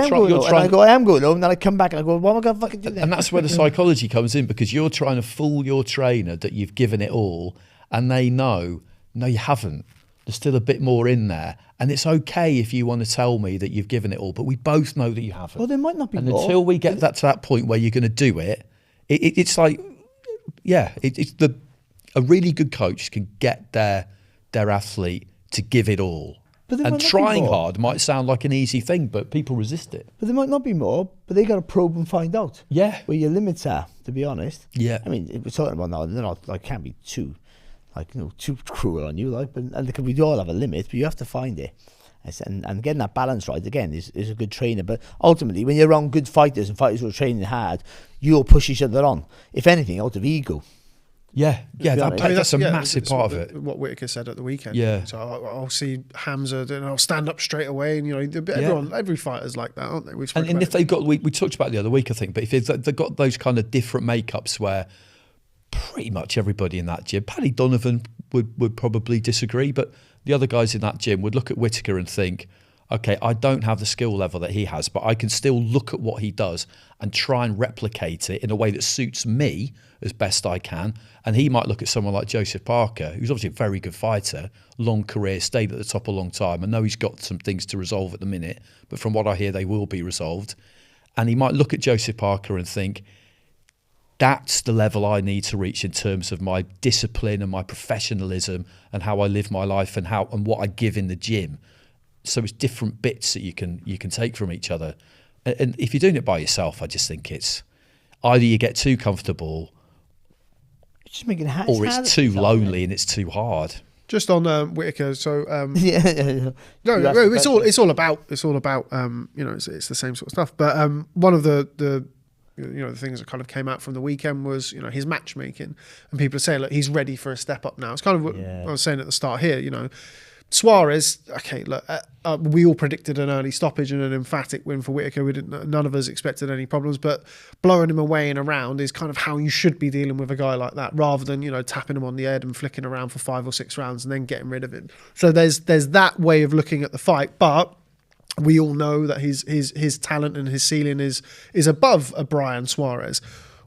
I am going home. And then I come back and I go, what am I going to fucking do then? And that's where the psychology comes in, because you're trying to fool your trainer that you've given it all, and they know, no, you haven't. There's still a bit more in there. And it's okay if you want to tell me that you've given it all, but we both know that you haven't. Well, there might not be and more. Until we get to that point where you're going to do it, it's like, a really good coach can get their athlete to give it all. And trying hard might sound like an easy thing, but people resist it. But there might not be more, but they got to probe and find out. Yeah. Where your limits are, to be honest. Yeah. I mean, we're talking about now, they're not, like, can't be too cruel on you, like, and we all have a limit, but you have to find it. And getting that balance right, again, is a good trainer. But ultimately, when you're around good fighters and fighters who are training hard, you'll push each other on, if anything, out of ego. Yeah, that's a massive part of it. What Whittaker said at the weekend. Yeah. So I'll see Hamza and I'll stand up straight away, and every fighter's like that, aren't they? And if they've got, we talked about it the other week, I think, but if they've got those kind of different makeups where pretty much everybody in that gym, Paddy Donovan would probably disagree, but the other guys in that gym would look at Whittaker and think, okay, I don't have the skill level that he has, but I can still look at what he does and try and replicate it in a way that suits me as best I can. And he might look at someone like Joseph Parker, who's obviously a very good fighter, long career, stayed at the top a long time. I know he's got some things to resolve at the minute, but from what I hear, they will be resolved. And he might look at Joseph Parker and think, that's the level I need to reach in terms of my discipline and my professionalism and how I live my life and what I give in the gym. So it's different bits that you can take from each other. And if you're doing it by yourself, I just think it's either you get too comfortable or it's too lonely and it's too hard. Just on Whittaker, so no, it's all about it's the same sort of stuff. But one of the things that kind of came out from the weekend was his matchmaking, and people are saying, look, he's ready for a step up now. It's kind of what I was saying at the start here. Suarez, okay, look, we all predicted an early stoppage and an emphatic win for Whittaker. None of us expected any problems, but blowing him away and around is kind of how you should be dealing with a guy like that, rather than tapping him on the head and flicking around for 5 or 6 rounds and then getting rid of him. So there's that way of looking at the fight, but we all know that his talent and his ceiling is above a Braian Suarez.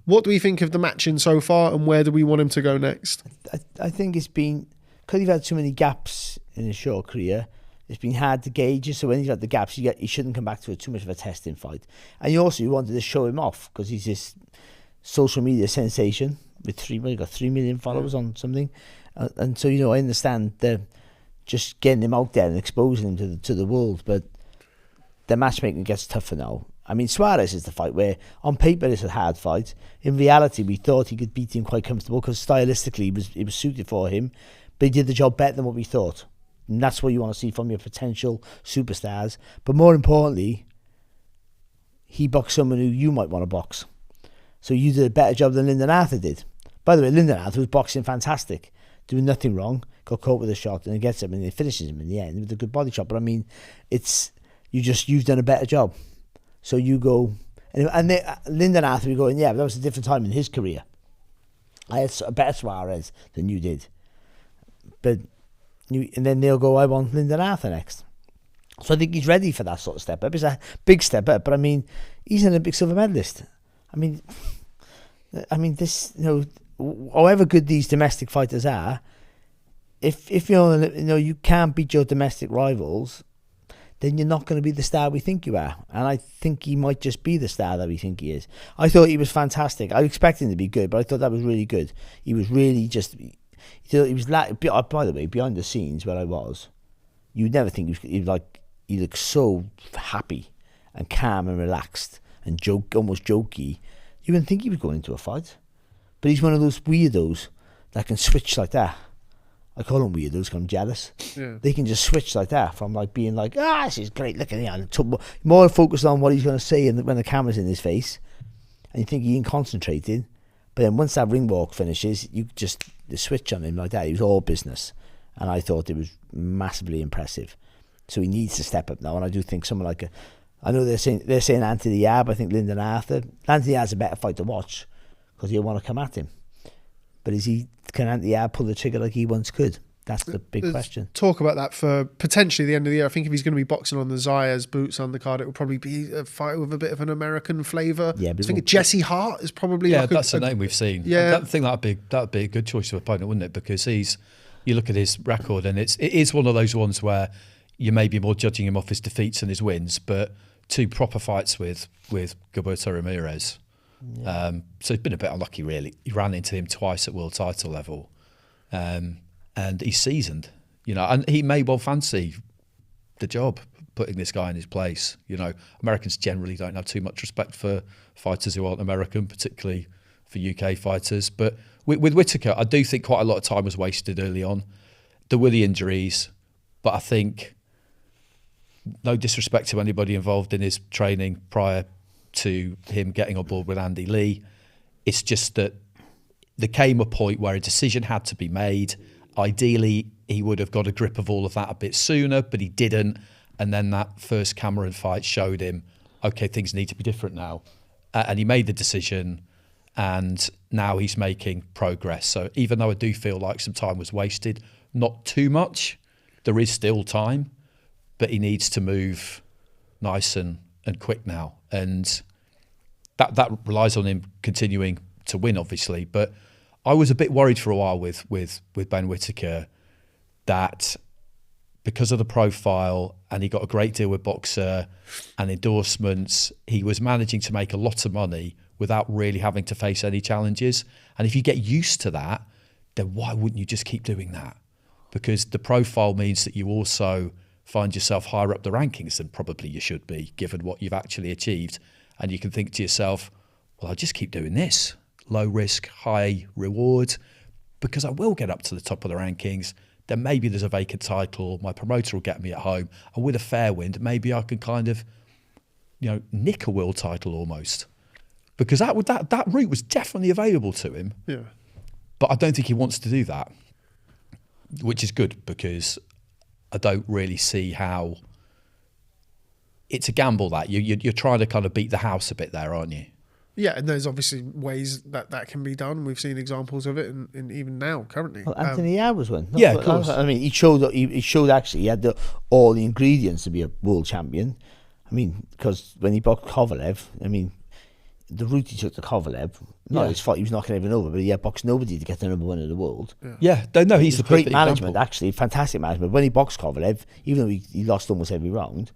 What do we think of the matching so far, and where do we want him to go next? I think it's been, because he's had too many gaps in his short career, it's been hard to gauge. So when he's had the gaps, he shouldn't come back to too much of a testing fight. And you wanted to show him off because he's this social media sensation with 3 million followers on something. And so I understand just getting him out there and exposing him to the world, but the matchmaking gets tougher now. I mean, Suarez is the fight where on paper it's a hard fight. In reality, we thought he could beat him quite comfortable because stylistically it was suited for him, but he did the job better than what we thought. And that's what you want to see from your potential superstars. But more importantly, he boxed someone who you might want to box. So you did a better job than Lyndon Arthur did. By the way, Lyndon Arthur was boxing fantastic, doing nothing wrong, got caught with a shot and it gets him and it finishes him in the end with a good body shot. But I mean, you've done a better job. So you go, and Lyndon Arthur, you're going, but that was a different time in his career. I had a better Suarez than you did. And then they'll go, I want Lyndon Arthur next. So I think he's ready for that sort of step up. It's a big step up, but I mean, he's an Olympic silver medalist. I mean, this, however good these domestic fighters are, if you can't beat your domestic rivals, then you're not going to be the star we think you are. And I think he might just be the star that we think he is. I thought he was fantastic. I expected him to be good, but I thought that was really good. He was really just... He was like, by the way, behind the scenes where I was, you'd never think he looked so happy and calm and relaxed and almost jokey. You wouldn't think he was going into a fight. But he's one of those weirdos that can switch like that. I call them weirdos because I'm jealous. Yeah. They can just switch like that from being like, this is great, look at him. More focused on what he's going to say when the camera's in his face. And you think he ain't concentrated. But then once that ring walk finishes, you just the switch on him like that. He was all business. And I thought it was massively impressive. So he needs to step up now. And I do think someone like I know they're saying Anthony Yab, I think Lyndon Arthur. Anthony Yab's a better fight to watch because he'll want to come at him. But can Anthony Yab pull the trigger like he once could? That's the big question. Talk about that for potentially the end of the year. I think if he's going to be boxing on the Zayas boots undercard, it will probably be a fight with a bit of an American flavour. Yeah, I think Jesse Hart is probably that's the name we've seen. Yeah, I think that'd be a good choice of opponent, wouldn't it? Because he's you look at his record, and it is one of those ones where you may be more judging him off his defeats than his wins, but 2 proper fights with Gilberto Ramirez. Yeah. So he's been a bit unlucky, really. He ran into him twice at world title level, and he's seasoned, and he may well fancy the job, putting this guy in his place. Americans generally don't have too much respect for fighters who aren't American, particularly for UK fighters. But with Whittaker, I do think quite a lot of time was wasted early on. There were the injuries, but I think, no disrespect to anybody involved in his training prior to him getting on board with Andy Lee, it's just that there came a point where a decision had to be made. Ideally, he would have got a grip of all of that a bit sooner, but he didn't. And then that first Cameron fight showed him, okay, things need to be different now. And he made the decision, and now he's making progress. So even though I do feel like some time was wasted, not too much, there is still time, but he needs to move nice and quick now. And that relies on him continuing to win, obviously. But I was a bit worried for a while with Ben Whittaker that because of the profile, and he got a great deal with Boxer and endorsements, he was managing to make a lot of money without really having to face any challenges. And if you get used to that, then why wouldn't you just keep doing that? Because the profile means that you also find yourself higher up the rankings than probably you should be, given what you've actually achieved. And you can think to yourself, well, I'll just keep doing this. Low risk, high reward, because I will get up to the top of the rankings. Then maybe there's a vacant title, my promoter will get me at home, and with a fair wind, maybe I can kind of, nick a world title almost. Because that route was definitely available to him. Yeah. But I don't think he wants to do that, which is good, because I don't really see how. It's a gamble that you're trying to kind of beat the house a bit there, aren't you? Yeah, and there's obviously ways that can be done. We've seen examples of it, and even now, currently. Well, Anthony Yao was one. Yeah, of course. I mean, he showed actually he had all the ingredients to be a world champion. I mean, because when he boxed Kovalev, the route he took to Kovalev, not his fault, he was knocking everyone over, but he had boxed nobody to get the number 1 in the world. Yeah, no, he's the great management, example. actually, fantastic management. When he boxed Kovalev, even though he lost almost every round,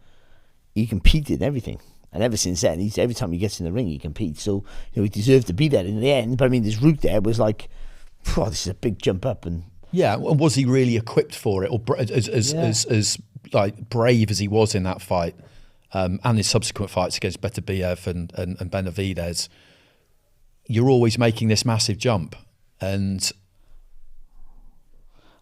he competed in everything. And ever since then, every time he gets in the ring, he competes. So, he deserved to be there in the end. But this route there was like, this is a big jump up. And yeah, and was he really equipped for it, or as like brave as he was in that fight, and his subsequent fights against Beterbiev and Benavidez? You're always making this massive jump, and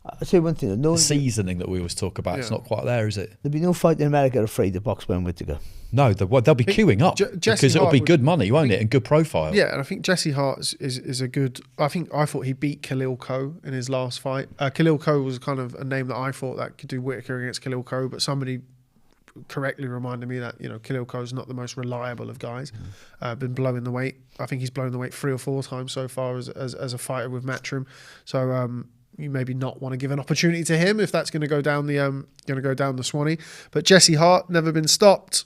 I'll tell you one thing. The seasoning that we always talk about, it's not quite there, is it? There'll be no fight in America afraid to box Ben Whittaker. No, they'll be queuing up because it'll be good money, won't it, and good profile. Yeah, and I think Jesse Hart is a good. I thought he beat Khalil Ko in his last fight. Khalil Ko was kind of a name that I thought that could do Whittaker against Khalil Ko, but somebody correctly reminded me that Khalil Ko is not the most reliable of guys. Been blowing the weight. I think he's blown the weight 3 or 4 times so far as a fighter with Matchroom. So. You maybe not want to give an opportunity to him if that's going to go down the Swanee. But Jesse Hart, never been stopped.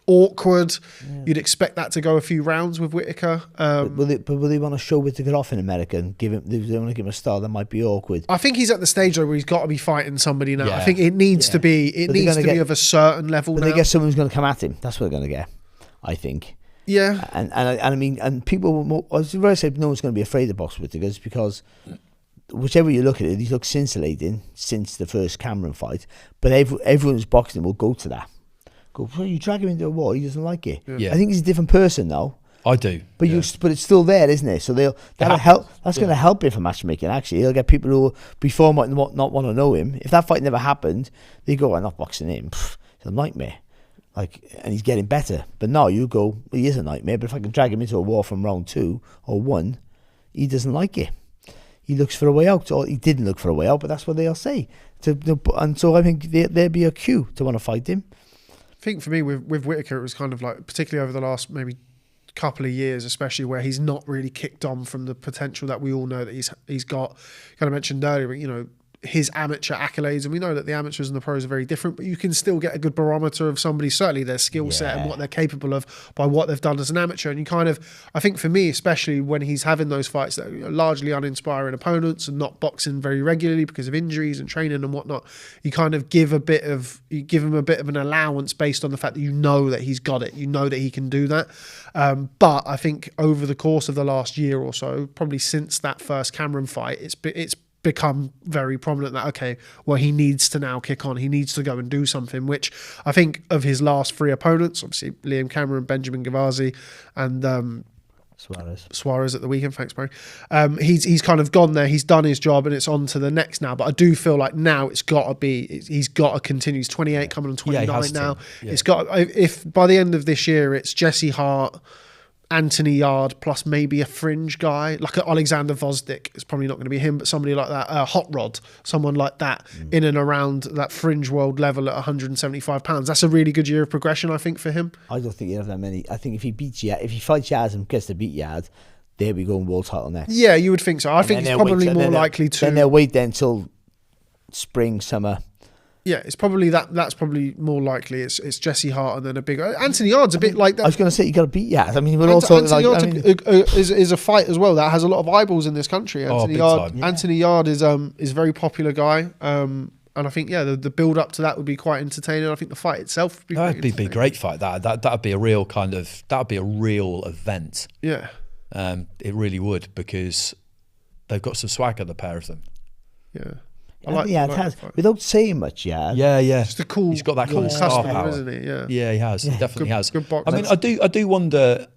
Awkward. Yeah. You'd expect that to go a few rounds with Whittaker. But will they want to show Whittaker off in America and give him? They want to give him a style that might be awkward. I think he's at the stage though where he's got to be fighting somebody now. Yeah. I think it needs to be. It needs to be of a certain level. But now. They get someone who's going to come at him. That's what they're going to get. I think. Yeah. And people. As I said, no one's going to be afraid of box Whittaker because. Whichever you look at it, he looks scintillating since the first Cameron fight. But everyone who's boxing will go to that. Well, you drag him into a wall, he doesn't like it. Yeah. I think he's a different person now. I do. But but it's still there, isn't it? So that'll help. That's going to help him for matchmaking. Actually, he'll get people who before might not want to know him. If that fight never happened, they go, "I'm not boxing him. It's a nightmare." And he's getting better. But now you go, well, he is a nightmare. But if I can drag him into a war from round 2 or 1, he doesn't like it. He looks for a way out, or he didn't look for a way out, but that's what they'll say. And so I think there'll be a queue to want to fight him. I think for me with Whittaker, it was kind of like, particularly over the last maybe couple of years, especially where he's not really kicked on from the potential that we all know that he's got. Kind of mentioned earlier, his amateur accolades, and we know that the amateurs and the pros are very different, but you can still get a good barometer of somebody, certainly their skill set and what they're capable of by what they've done as an amateur. And you kind of, I think for me, especially when he's having those fights that are largely uninspiring opponents and not boxing very regularly because of injuries and training and whatnot, you kind of give him a bit of an allowance based on the fact that you know that he's got it, you know that he can do that. But I think over the course of the last year or so, probably since that first Cameron fight, it's become very prominent that, okay, well, he needs to now kick on. He needs to go and do something, which I think of his last three opponents, obviously Liam Cameron, Benjamin Gavazi, and Suarez at the weekend. Thanks, Barry. He's kind of gone there. He's done his job, and it's on to the next now. But I do feel like now he's got to continue. He's 28, coming on 29 now. Yeah. It's got, if by the end of this year it's Jesse Hart, Anthony Yard plus maybe a fringe guy like Alexander Vosdick. It's probably not going to be him, but somebody like that, Hot Rod, someone like that, in and around that fringe world level at 175 pounds. That's a really good year of progression, I think, for him. I don't think he'll have that many. I think if he fights Yard and gets to beat Yard, there we go in world title next. Yeah, you would think so. I think he's probably more likely to. Then they'll wait then until spring, summer. Yeah, it's probably that's probably more likely. It's Jesse Hart and then a big Anthony Yard's a bit like that. I was going to say you got to beat Yard. I mean, but Anthony Yard's is a fight as well that has a lot of eyeballs in this country. Anthony Yard is a very popular guy. And I think the build up to that would be quite entertaining. I think the fight itself would be that'd be a great fight. That'd be a real event. Yeah, it really would, because they've got some swagger, the pair of them. Yeah. Without saying much, yeah. Just a cool. He's got that kind of star power, isn't he? Yeah, he has. He definitely has. Good boxer. I mean, I do wonder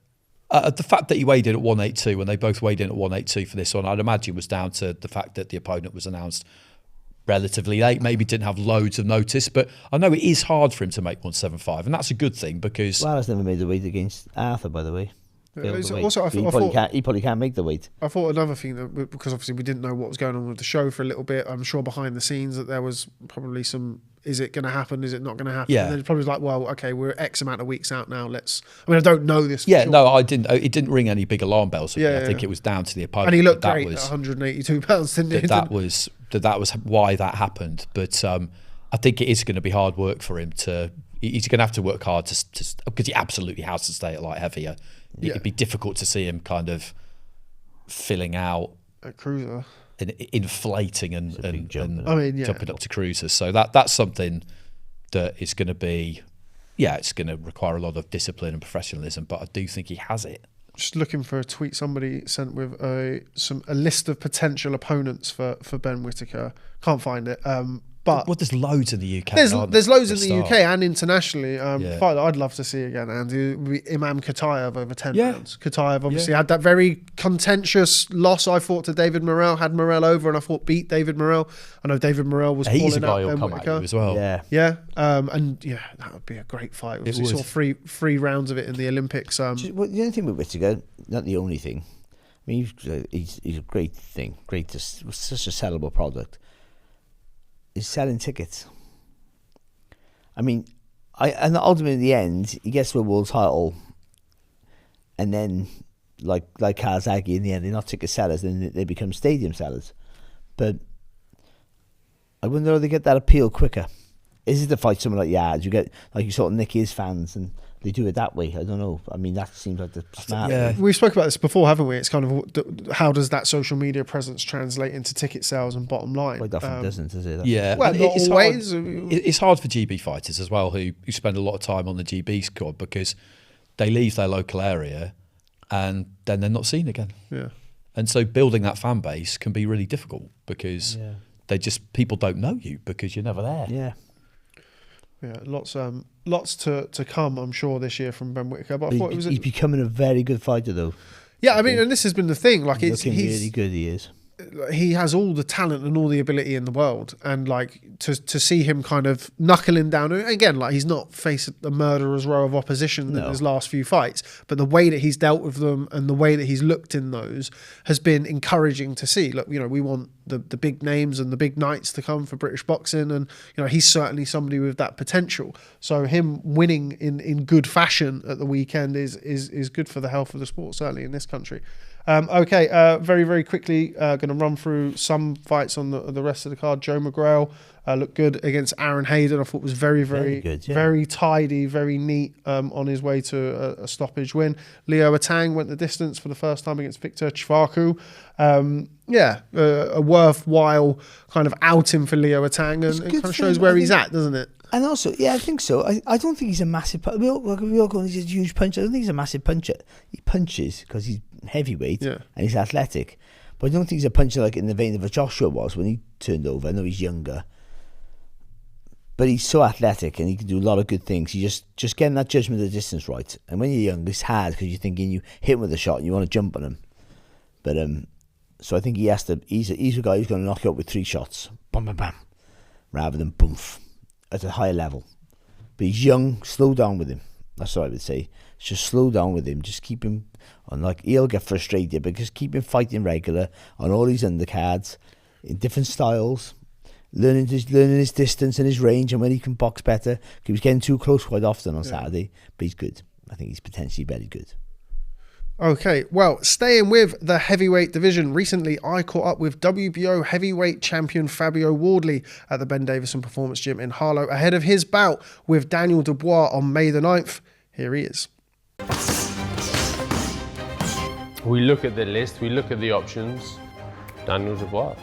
the fact that he weighed in at 182 when they both weighed in at 182 for this one. I'd imagine was down to the fact that the opponent was announced relatively late. Maybe didn't have loads of notice, but I know it is hard for him to make 175, and that's a good thing because. Suarez never made the weight against Arthur, by the way. Also, he probably can't make the weight. I thought another thing that, because obviously we didn't know what was going on with the show for a little bit, I'm sure behind the scenes that there was probably some, is it going to happen? Is it not going to happen? Yeah. And then it's probably like, well, okay, we're X amount of weeks out now. I don't know this. Yeah, sure. No, I didn't. It didn't ring any big alarm bells. I think it was down to the opponent. And he looked great at 182 pounds, didn't he? That was why that happened. But I think it is going to be hard work for him to. He's going to have to work hard to because he absolutely has to stay at light heavier. It'd be difficult to see him kind of filling out at cruiser, and inflating and jumping up to cruisers. So that's something that is going to be, it's going to require a lot of discipline and professionalism. But I do think he has it. Just looking for a tweet somebody sent with a list of potential opponents for Ben Whittaker. Can't find it. But there's loads in the UK. There's loads in the UK and internationally. Fight that I'd love to see again, Andy, would be Imam Katayev over 10 rounds. Katayev obviously had that very contentious loss. I fought to David Morrell, had Morrell over, and I thought beat David Morrell. I know David Morrell was he's a calling guy out who'll Ben come Whittaker. at you as well. That would be a great fight. We saw three rounds of it in the Olympics. The only thing with Whittaker, not the only thing. I mean, he's a great thing. Such a sellable product. Is selling tickets. I mean, and ultimately in the end, he gets to a world title, and then like Kazagi, in the end, they're not ticket sellers, then they become stadium sellers. But I wonder if they get that appeal quicker. Is it to fight someone like Yards? You get, like you sort of nick his fans and they do it that way. I don't know. I mean, that seems like the smart way. We spoke about this before, haven't we? It's kind of how does that social media presence translate into ticket sales and bottom line? Quite often doesn't, does it? Yeah. Well, not always. It's hard for GB fighters as well who spend a lot of time on the GB squad because they leave their local area and then they're not seen again. Yeah. And so building that fan base can be really difficult because people don't know you because you're never there. Yeah. Yeah, lots to come, I'm sure, this year from Ben Whittaker. But I thought he's becoming a very good fighter, though. Yeah, I mean, and this has been the thing. Like, he's really good. He is. He has all the talent and all the ability in the world, and like to see him kind of knuckling down again, like he's not faced a murderer's row of opposition in his last few fights, but the way that he's dealt with them and the way that he's looked in those has been encouraging to see. Look, we want the big names and the big nights to come for British boxing, and he's certainly somebody with that potential. So him winning in good fashion at the weekend is good for the health of the sport, certainly in this country. Okay, very, very quickly, going to run through some fights on the rest of the card. Joe McGrail looked good against Aaron Hayden. I thought was very, very good, very tidy, very neat on his way to a stoppage win. Leo Atang went the distance for the first time against Victor Chvaku. A worthwhile kind of outing for Leo Atang, and it kind of shows where he's at, doesn't it? And also, I think so. I don't think he's a massive... We all go, he's a huge puncher. I don't think he's a massive puncher. He punches because he's heavyweight and he's athletic. But I don't think he's a puncher like in the vein of a Joshua was when he turned over. I know he's younger. But he's so athletic and he can do a lot of good things. You just getting that judgment of the distance right. And when you're young, it's hard because you're thinking you hit him with a shot and you want to jump on him. But so I think he has to... He's a guy who's going to knock you out with 3 shots. Bam, bam, bam. Rather than boomf. At a higher level. But he's young, slow down with him. That's what I would say. Just slow down with him. Just keep him on, like, he'll get frustrated, but just keep him fighting regular on all these undercards in different styles, learning his distance and his range and when he can box better. He was getting too close quite often on Saturday, but he's good. I think he's potentially very good. Okay, well, staying with the heavyweight division, recently I caught up with WBO heavyweight champion Fabio Wardley at the Ben Davison Performance Gym in Harlow ahead of his bout with Daniel Dubois on May the 9th. Here he is. We look at the list, we look at the options. Daniel Dubois.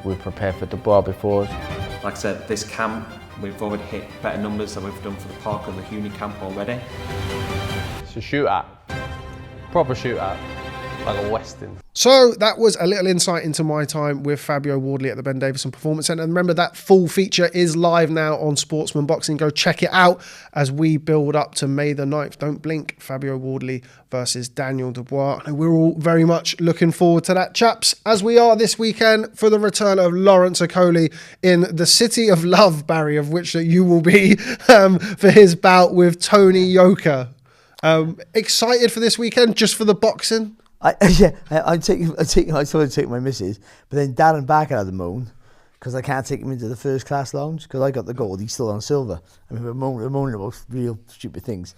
We've prepared for Dubois before. Like I said, this camp, we've already hit better numbers than we've done for the Park and the Huni camp already. It's a shootout, proper shootout, like a Western. So that was a little insight into my time with Fabio Wardley at the Ben Davison Performance Centre. And remember, that full feature is live now on Sportsman Boxing. Go check it out as we build up to May the 9th. Don't blink, Fabio Wardley versus Daniel Dubois. And we're all very much looking forward to that, chaps, as we are this weekend for the return of Lawrence Okolie in the City of Love, Barry, of which that you will be for his bout with Tony Yoka. Excited for this weekend, just for the boxing? I sort of take my missus, but then Darren Barker had a moan because I can't take him into the first class lounge because I got the gold, he's still on silver. I mean, we're moaning about real stupid things.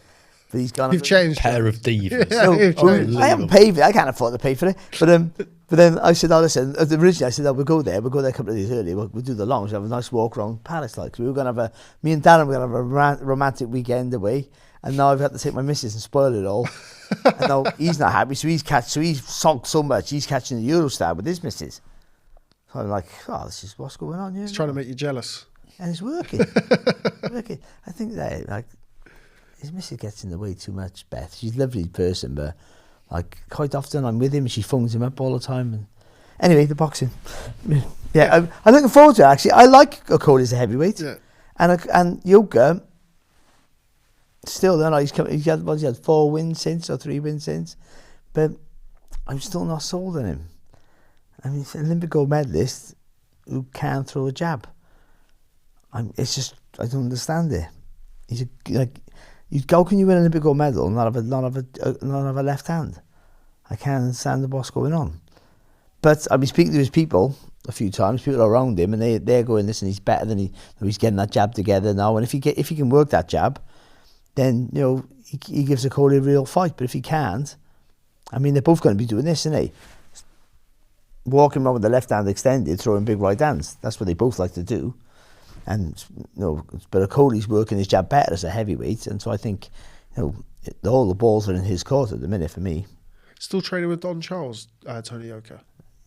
But he's gone. You've changed. Pair of divas. I haven't paid for it. I can't afford to pay for it. But then I said, listen. Originally I said, we'll go there. We'll go there a couple of days early. We'll do the lounge. Have a nice walk around Paris. Like we were going to have me and Darren were going to have a romantic weekend away. And now I've had to take my missus and spoil it all. And now he's not happy, so he's sulked so much, he's catching the Eurostar with his missus. So I'm like, this is what's going on here. He's trying to make you jealous. And it's working. I think that, like, his missus gets in the way too much, Beth. She's a lovely person, but, like, quite often I'm with him and she phones him up all the time. And anyway, the boxing. I'm looking forward to it, actually. I like Okolie as a heavyweight. Yeah. And Yoka... Still, then he's had 4 wins since or 3 wins since, but I'm still not sold on him. I mean, he's an Olympic gold medalist who can't throw a jab. It's just I don't understand it. How can you win an Olympic gold medal and not have a left hand? I can't understand what's going on. But I've been speaking to his people a few times, people around him, and they're going, listen, he's better than he's getting that jab together now, and if he can work that jab, then, he gives Okolie a real fight. But if he can't, I mean, they're both going to be doing this, isn't they? Walking around with the left hand extended, throwing big right hands. That's what they both like to do. And, but Okolie's working his jab better as a heavyweight. And so I think, all the balls are in his court at the minute for me. Still training with Don Charles, Tony Yoka?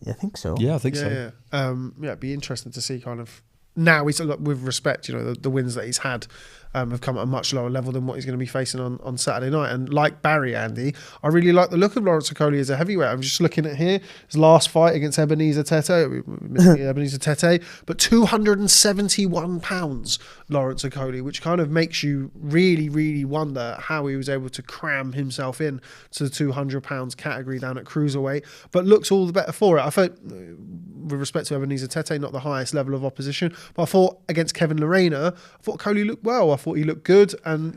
Yeah, I think so. Yeah, I think so. Yeah, it'd be interesting to see kind of... Now, he's with respect, the wins that he's had have come at a much lower level than what he's going to be facing on Saturday night. And like Barry, Andy, I really like the look of Lawrence Okolie as a heavyweight. I'm just looking at here, his last fight against Ebenezer Tete, but 271 pounds, Lawrence Okolie, which kind of makes you really, really wonder how he was able to cram himself in to the 200 pounds category down at cruiserweight, but looks all the better for it. I thought, with respect to Ebenezer Tete, not the highest level of opposition, but I thought against Kevin Lorena, I thought Okolie looked well. I thought he looked good, and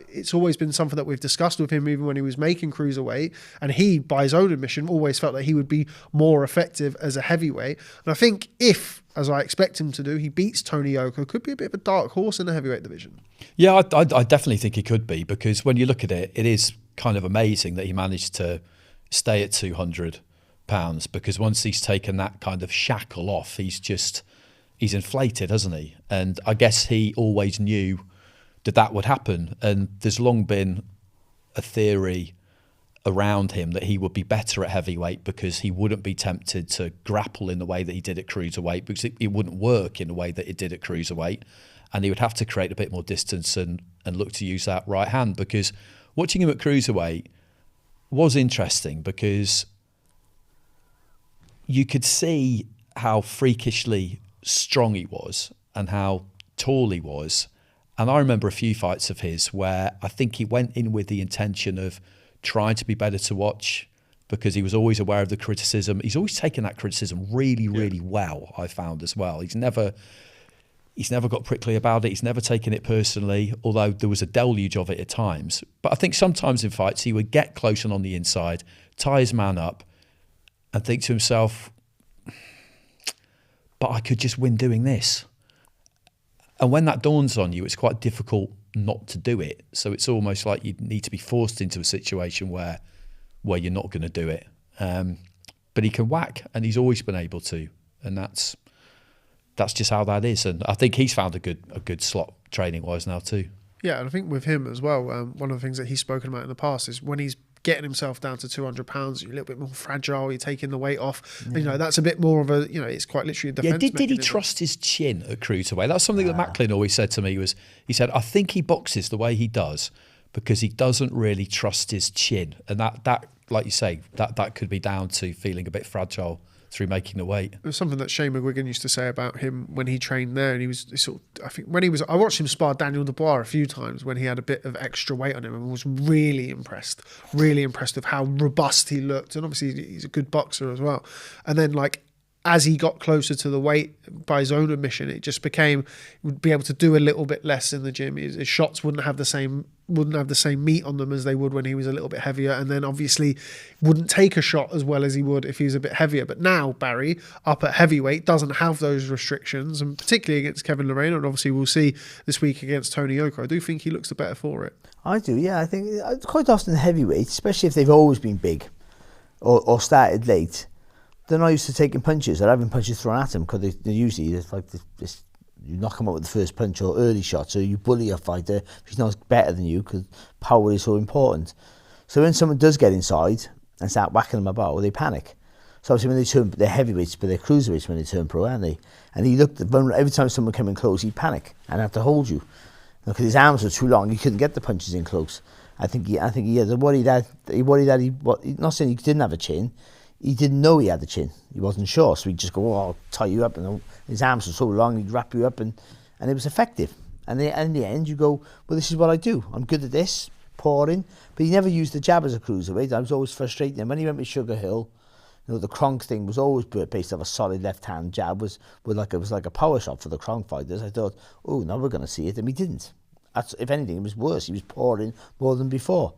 it's always been something that we've discussed with him, even when he was making cruiserweight, and he, by his own admission, always felt that he would be more effective as a heavyweight. And I think if, as I expect him to do, he beats Tony Yoka, could be a bit of a dark horse in the heavyweight division. Yeah, I definitely think he could be, because when you look at it, it is kind of amazing that he managed to stay at 200 pounds, because once he's taken that kind of shackle off, he's inflated, hasn't he? And I guess he always knew that would happen. And there's long been a theory around him that he would be better at heavyweight because he wouldn't be tempted to grapple in the way that he did at cruiserweight, because it wouldn't work in the way that it did at cruiserweight, and he would have to create a bit more distance and look to use that right hand. Because watching him at cruiserweight was interesting, because you could see how freakishly strong he was and how tall he was. And I remember a few fights of his where I think he went in with the intention of trying to be better to watch, because he was always aware of the criticism. He's always taken that criticism really, really well, I found as well. He's never got prickly about it. He's never taken it personally, although there was a deluge of it at times. But I think sometimes in fights he would get close and on the inside, tie his man up, and think to himself, but I could just win doing this. And when that dawns on you, it's quite difficult not to do it. So it's almost like you need to be forced into a situation where you're not going to do it. But he can whack, and he's always been able to, and that's just how that is. And I think he's found a good slot training wise now too. Yeah, and I think with him as well, one of the things that he's spoken about in the past is when he's getting himself down to 200 pounds, you're a little bit more fragile, you're taking the weight off. Yeah. You know, that's a bit more of a, you know, it's quite literally a defense mechanism. Did he trust his chin at cruiserweight? That's something that Macklin always said to me, he said, I think he boxes the way he does because he doesn't really trust his chin. And that like you say, that could be down to feeling a bit fragile through making the weight. It was something that Shane McGuigan used to say about him when he trained there, and he was sort of, I think I watched him spar Daniel Dubois a few times when he had a bit of extra weight on him, and was really impressed with how robust he looked. And obviously he's a good boxer as well. And then as he got closer to the weight, by his own admission, it just became, would be able to do a little bit less in the gym. His shots wouldn't have the same meat on them as they would when he was a little bit heavier, and then obviously wouldn't take a shot as well as he would if he was a bit heavier. But now Barry, up at heavyweight, doesn't have those restrictions, and particularly against Kevin Lorena, and obviously we'll see this week against Tony Yoka. I do think he looks the better for it. I do, yeah. I think quite often heavyweight, especially if they've always been big or started late, they're not used to taking punches or having punches thrown at them, because they usually, it's like this, you knock them out with the first punch or early shot, so you bully your fighter if he's not better than you, because power is so important. So when someone does get inside and start whacking them about, they panic. So obviously when they turn, they're heavyweights, but they're cruiserweights when they turn pro, aren't they? And he looked, every time someone came in close, he'd panic and have to hold you, because his arms were too long. He couldn't get the punches in close. I think he had a worry that not saying he didn't have a chin. He didn't know he had the chin. He wasn't sure, so he'd just go, I'll tie you up. And his arms were so long, he'd wrap you up, and it was effective. And in the end, you go, well, this is what I do. I'm good at this, pouring. But he never used the jab as a cruiserweight. I was always frustrated. And when he went with Sugar Hill, the Kronk thing was always based off a solid left-hand jab. It was like a power shot for the Kronk fighters. I thought, now we're going to see it. And we didn't. If anything, it was worse. He was pouring more than before.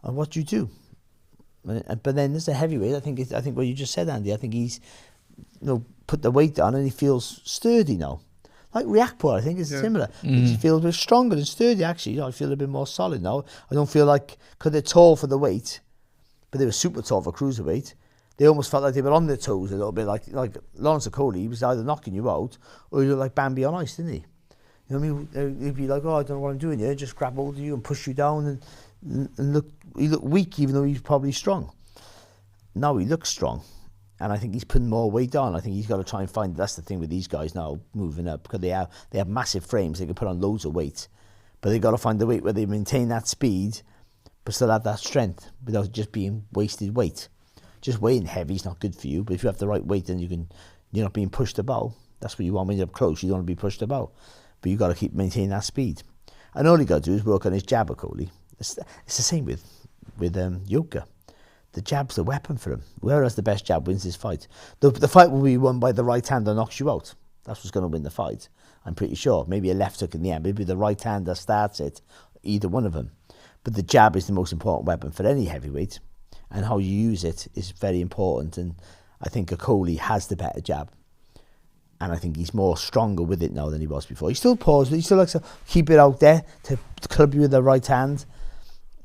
And what do you do? But then as a heavyweight, I think what you just said, Andy, I think he's put the weight down and he feels sturdy now. Like Riakpo, I think is similar. He feels a bit stronger and sturdy, actually. I feel a bit more solid now. I don't feel like, because they're tall for the weight, but they were super tall for cruiserweight, they almost felt like they were on their toes a little bit, like Lawrence Okolie. He was either knocking you out or you were like Bambi on ice, didn't he? You know what I mean? He'd be like, I don't know what I'm doing here, just grab hold of you and push you down, and look, he looked weak even though he's probably strong. Now he looks strong, and I think he's putting more weight on. I think he's got to try and find, that's the thing with these guys now moving up, because they have massive frames, they can put on loads of weight, but they've got to find the weight where they maintain that speed but still have that strength without just being wasted weight. Just weighing heavy is not good for you, but if you have the right weight, then you're not being pushed about. That's what you want when you're up close. You don't want to be pushed about, but you've got to keep maintaining that speed. And all you got to do is work on his jab, Okolie. It's the same with Yoka. The jab's the weapon for him. Whereas the best jab wins this fight. The fight will be won by the right hand that knocks you out. That's what's going to win the fight, I'm pretty sure. Maybe a left hook in the end. Maybe the right hand that starts it. Either one of them. But the jab is the most important weapon for any heavyweight. And how you use it is very important. And I think Okolie has the better jab. And I think he's more stronger with it now than he was before. He still pauses, but he still likes to keep it out there to club you with the right hand.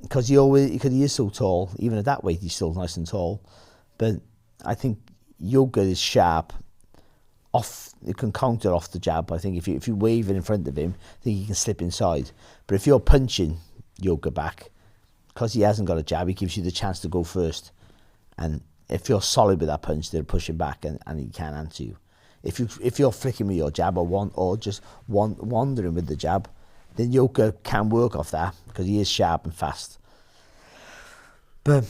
because he is so tall. Even at that weight, he's still nice and tall. But I think Yoka is sharp. You can counter off the jab. I think if you wave it in front of him, I think he can slip inside. But if you're punching Yoka back, because he hasn't got a jab, he gives you the chance to go first. And if you're solid with that punch, they'll push him back and he can't answer you. If you're flicking with your jab or just wandering with the jab, then Yoka can work off that because he is sharp and fast. But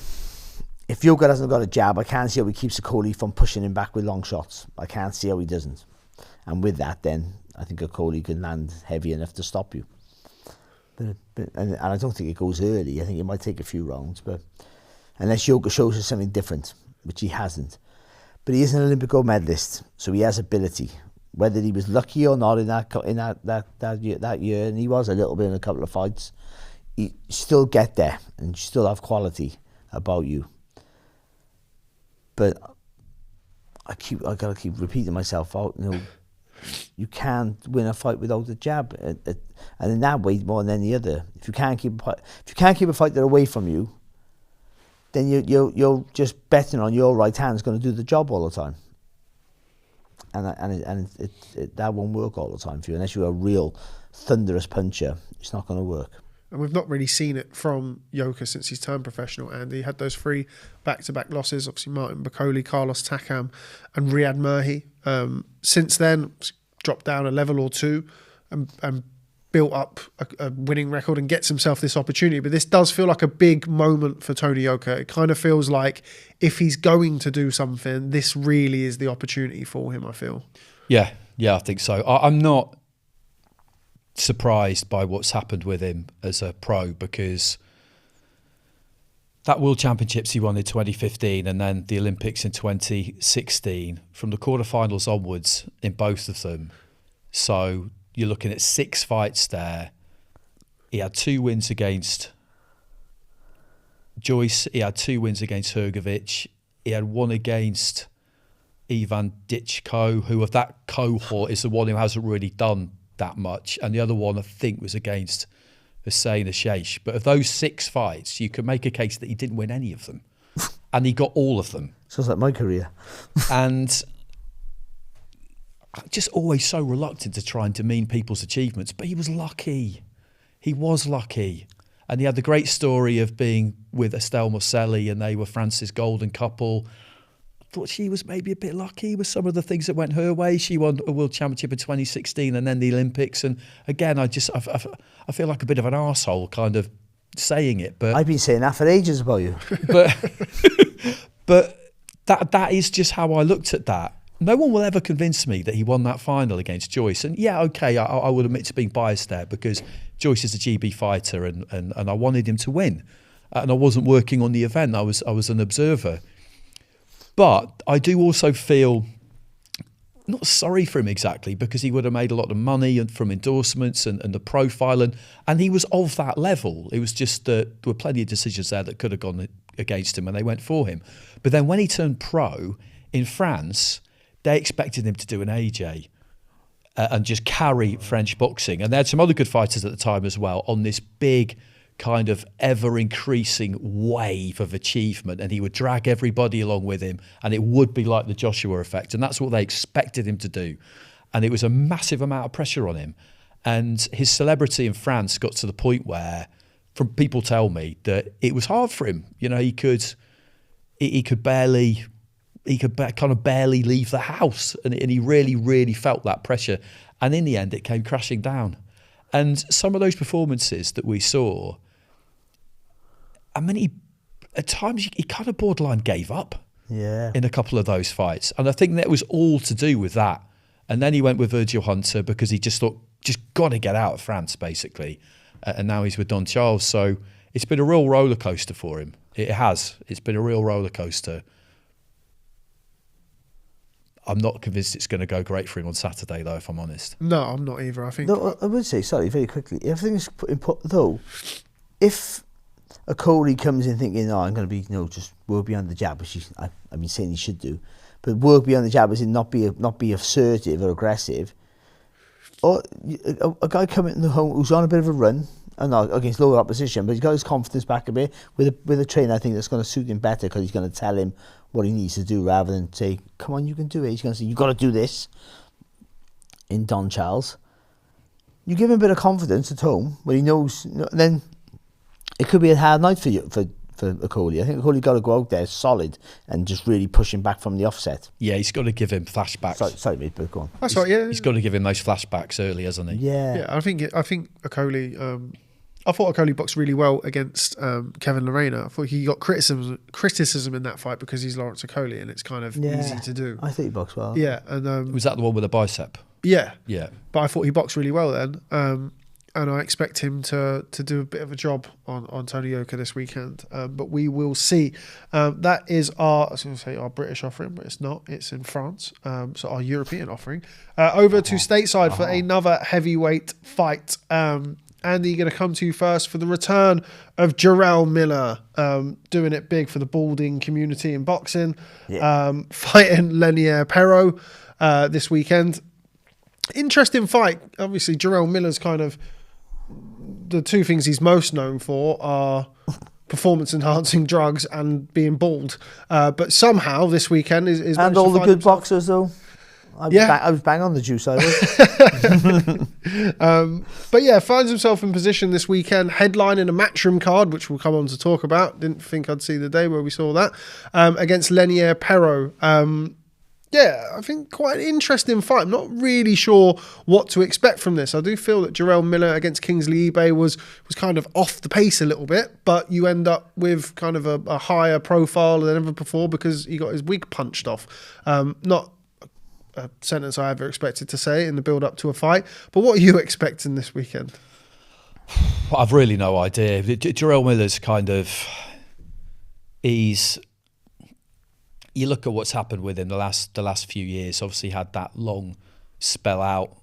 if Yoka hasn't got a jab, I can't see how he keeps Okolie from pushing him back with long shots. I can't see how he doesn't. And with that, then I think Okolie can land heavy enough to stop you. And I don't think it goes early. I think it might take a few rounds, but unless Yoka shows us something different, which he hasn't. But he is an Olympic gold medalist, so he has ability. Whether he was lucky or not in that year, and he was a little bit in a couple of fights, you still get there and you still have quality about you. But I gotta keep repeating myself out. You can't win a fight without a jab, and in that way more than any other. If you can't keep a fighter away from you, then you're just betting on your right hand's going to do the job all the time, and that won't work all the time for you unless you're a real thunderous puncher. It's not going to work. And we've not really seen it from Yoka since he's turned professional, Andy. He had those 3 back-to-back losses, obviously Martin Bakole, Carlos Takam and Riyad Murhi. Since then, dropped down a level or 2 and built up a winning record and gets himself this opportunity. But this does feel like a big moment for Tony Yoka. It kind of feels like if he's going to do something, this really is the opportunity for him, I feel. Yeah, I think so. I'm not surprised by what's happened with him as a pro, because that World Championships he won in 2015 and then the Olympics in 2016, from the quarterfinals onwards in both of them. So you're looking at 6 fights there. He had 2 wins against Joyce. He had 2 wins against Hrgovic. He had 1 against Ivan Dichko, who of that cohort is the one who hasn't really done that much. And the other one, I think, was against Hussein Ashesh. But of those 6 fights, you can make a case that he didn't win any of them. And he got all of them. Sounds like my career. And I'm just always so reluctant to try and demean people's achievements. But he was lucky. He was lucky. And he had the great story of being with Estelle Morcelli, and they were France's golden couple. I thought she was maybe a bit lucky with some of the things that went her way. She won a World Championship in 2016 and then the Olympics. And again, I feel like a bit of an arsehole kind of saying it. But I've been saying that for ages about you. But that is just how I looked at that. No one will ever convince me that he won that final against Joyce. And yeah, okay, I would admit to being biased there because Joyce is a GB fighter and I wanted him to win. And I wasn't working on the event. I was an observer. But I do also feel not sorry for him exactly, because he would have made a lot of money from endorsements and the profile. And he was of that level. It was just that there were plenty of decisions there that could have gone against him and they went for him. But then when he turned pro in France, they expected him to do an AJ and just carry French boxing. And they had some other good fighters at the time as well on this big kind of ever-increasing wave of achievement, and he would drag everybody along with him, and it would be like the Joshua effect, and that's what they expected him to do. And it was a massive amount of pressure on him. And his celebrity in France got to the point where, from people tell me, that it was hard for him. You know, he could barely leave the house, and he really, really felt that pressure. And in the end, it came crashing down. And some of those performances that we saw, I mean, at times he kind of borderline gave up in a couple of those fights. And I think that was all to do with that. And then he went with Virgil Hunter because he just thought, just got to get out of France, basically. And now he's with Don Charles. So it's been a real roller coaster for him. It has. It's been a real roller coaster. I'm not convinced it's going to go great for him on Saturday, though, if I'm honest. No, I'm not either. I think. No, I would say, sorry, very quickly. Everything's put though. If Okolie comes in thinking, "Oh, I'm going to be, just work beyond the jab," which I've been saying he should do, but work beyond the jab is in not be assertive or aggressive. Or a guy coming in the home who's on a bit of a run, against lower opposition, but he's got his confidence back a bit with a trainer. I think that's going to suit him better because he's going to tell him what he needs to do rather than say, "Come on, you can do it." He's going to say, "You got to do this." In Don Charles, you give him a bit of confidence at home, where he knows. Then it could be a hard night for Okolie. I think Okolie got to go out there solid and just really push him back from the offset. Yeah, he's got to give him flashbacks. Sorry, mate, but go on. That's right. Yeah, he's got to give him those flashbacks early, hasn't he? Yeah. I think Okolie. I thought Okolie boxed really well against Kevin Lorena. I thought he got criticism in that fight because he's Lawrence Okolie and it's kind of easy to do. I think he boxed well. Yeah, and was that the one with the bicep? Yeah, yeah. But I thought he boxed really well then, and I expect him to do a bit of a job on Tony Yoka this weekend. But we will see. That is I was going to say our British offering, but it's not. It's in France. So our European offering. Over to stateside for another heavyweight fight. Andy, going to come to you first for the return of Jarrell Miller, doing it big for the balding community in boxing, fighting Lenier Pero this weekend. Interesting fight. Obviously, Jarrell Miller's kind of the two things he's most known for are performance-enhancing drugs and being bald. But somehow this weekend is and all the good boxers though. I was bang on the juice. I was. But yeah, finds himself in position this weekend, headlining a Matchroom card, which we'll come on to talk about. Didn't think I'd see the day where we saw that, against Lenier Pero. I think quite an interesting fight. I'm not really sure what to expect from this. I do feel that Jarrell Miller against Kingsley eBay was kind of off the pace a little bit, but you end up with kind of a higher profile than ever before because he got his wig punched off. Not a sentence I ever expected to say in the build-up to a fight. But what are you expecting this weekend? I've really no idea. Jarrell Miller's kind of... You look at what's happened with him the last few years. Obviously had that long spell out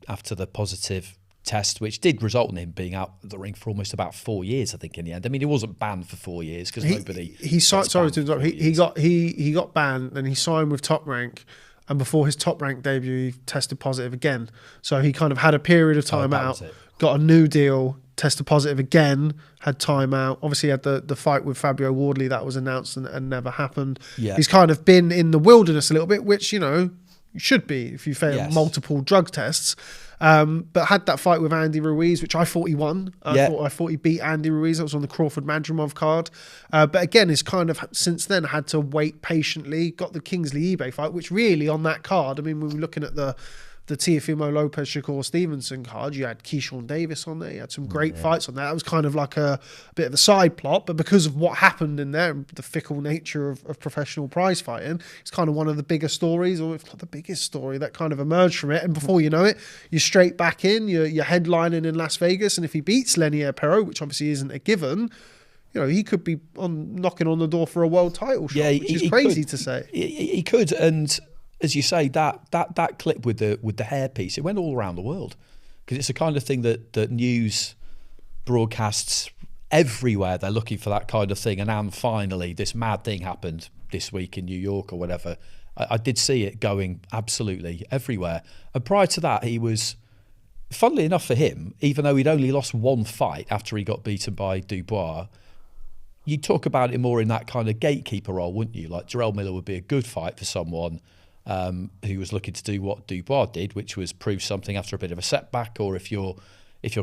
after the positive test, which did result in him being out of the ring for almost about 4 years, I think, in the end. I mean, he wasn't banned for 4 years because nobody... He got banned and he signed with Top Rank. And before his Top Rank debut, he tested positive again. So he kind of had a period of time out, got a new deal, tested positive again, had time out. Obviously, he had the fight with Fabio Wardley that was announced and never happened. Yeah. He's kind of been in the wilderness a little bit, which, you should be if you fail multiple drug tests. But had that fight with Andy Ruiz, which I thought he won. I thought he beat Andy Ruiz. That was on the Crawford Madrimov card. But again, he's kind of since then had to wait patiently. Got the Kingsley eBay fight, which really on that card, I mean, we were looking at the Teofimo Lopez Shakur Stevenson card. You had Keyshawn Davis on there. You had some great fights on there. That was kind of like a bit of a side plot, but because of what happened in there, the fickle nature of professional prize fighting, it's kind of one of the bigger stories, or if not the biggest story, that kind of emerged from it. And before you know it, you're straight back in. You're headlining in Las Vegas, and if he beats Lenier Pero, which obviously isn't a given, he could be knocking on the door for a world title shot, which is crazy to say. He could, and as you say, that clip with the hairpiece, it went all around the world because it's the kind of thing that news broadcasts everywhere. They're looking for that kind of thing, and now finally this mad thing happened this week in New York or whatever. I did see it going absolutely everywhere. And prior to that, he was, funnily enough for him, even though he'd only lost one fight after he got beaten by Dubois, you'd talk about it more in that kind of gatekeeper role, wouldn't you? Like Jarrell Miller would be a good fight for someone who was looking to do what Dubois did, which was prove something after a bit of a setback, or if you're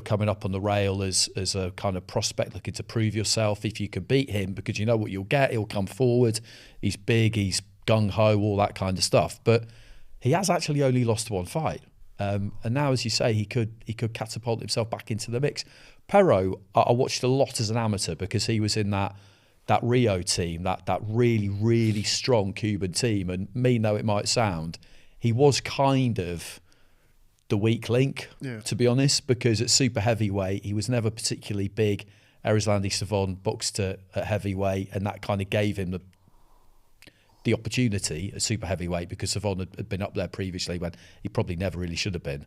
coming up on the rail as a kind of prospect looking to prove yourself, if you can beat him, because you know what you'll get, he'll come forward, he's big, he's gung-ho, all that kind of stuff. But he has actually only lost one fight. And now, as you say, he could catapult himself back into the mix. Pero, I watched a lot as an amateur because he was in that Rio team, that really, really strong Cuban team. And mean though it might sound, he was kind of the weak link, to be honest, because at super heavyweight, he was never particularly big. Erislandy Savon boxed at heavyweight, and that kind of gave him the opportunity at super heavyweight because Savon had been up there previously when he probably never really should have been.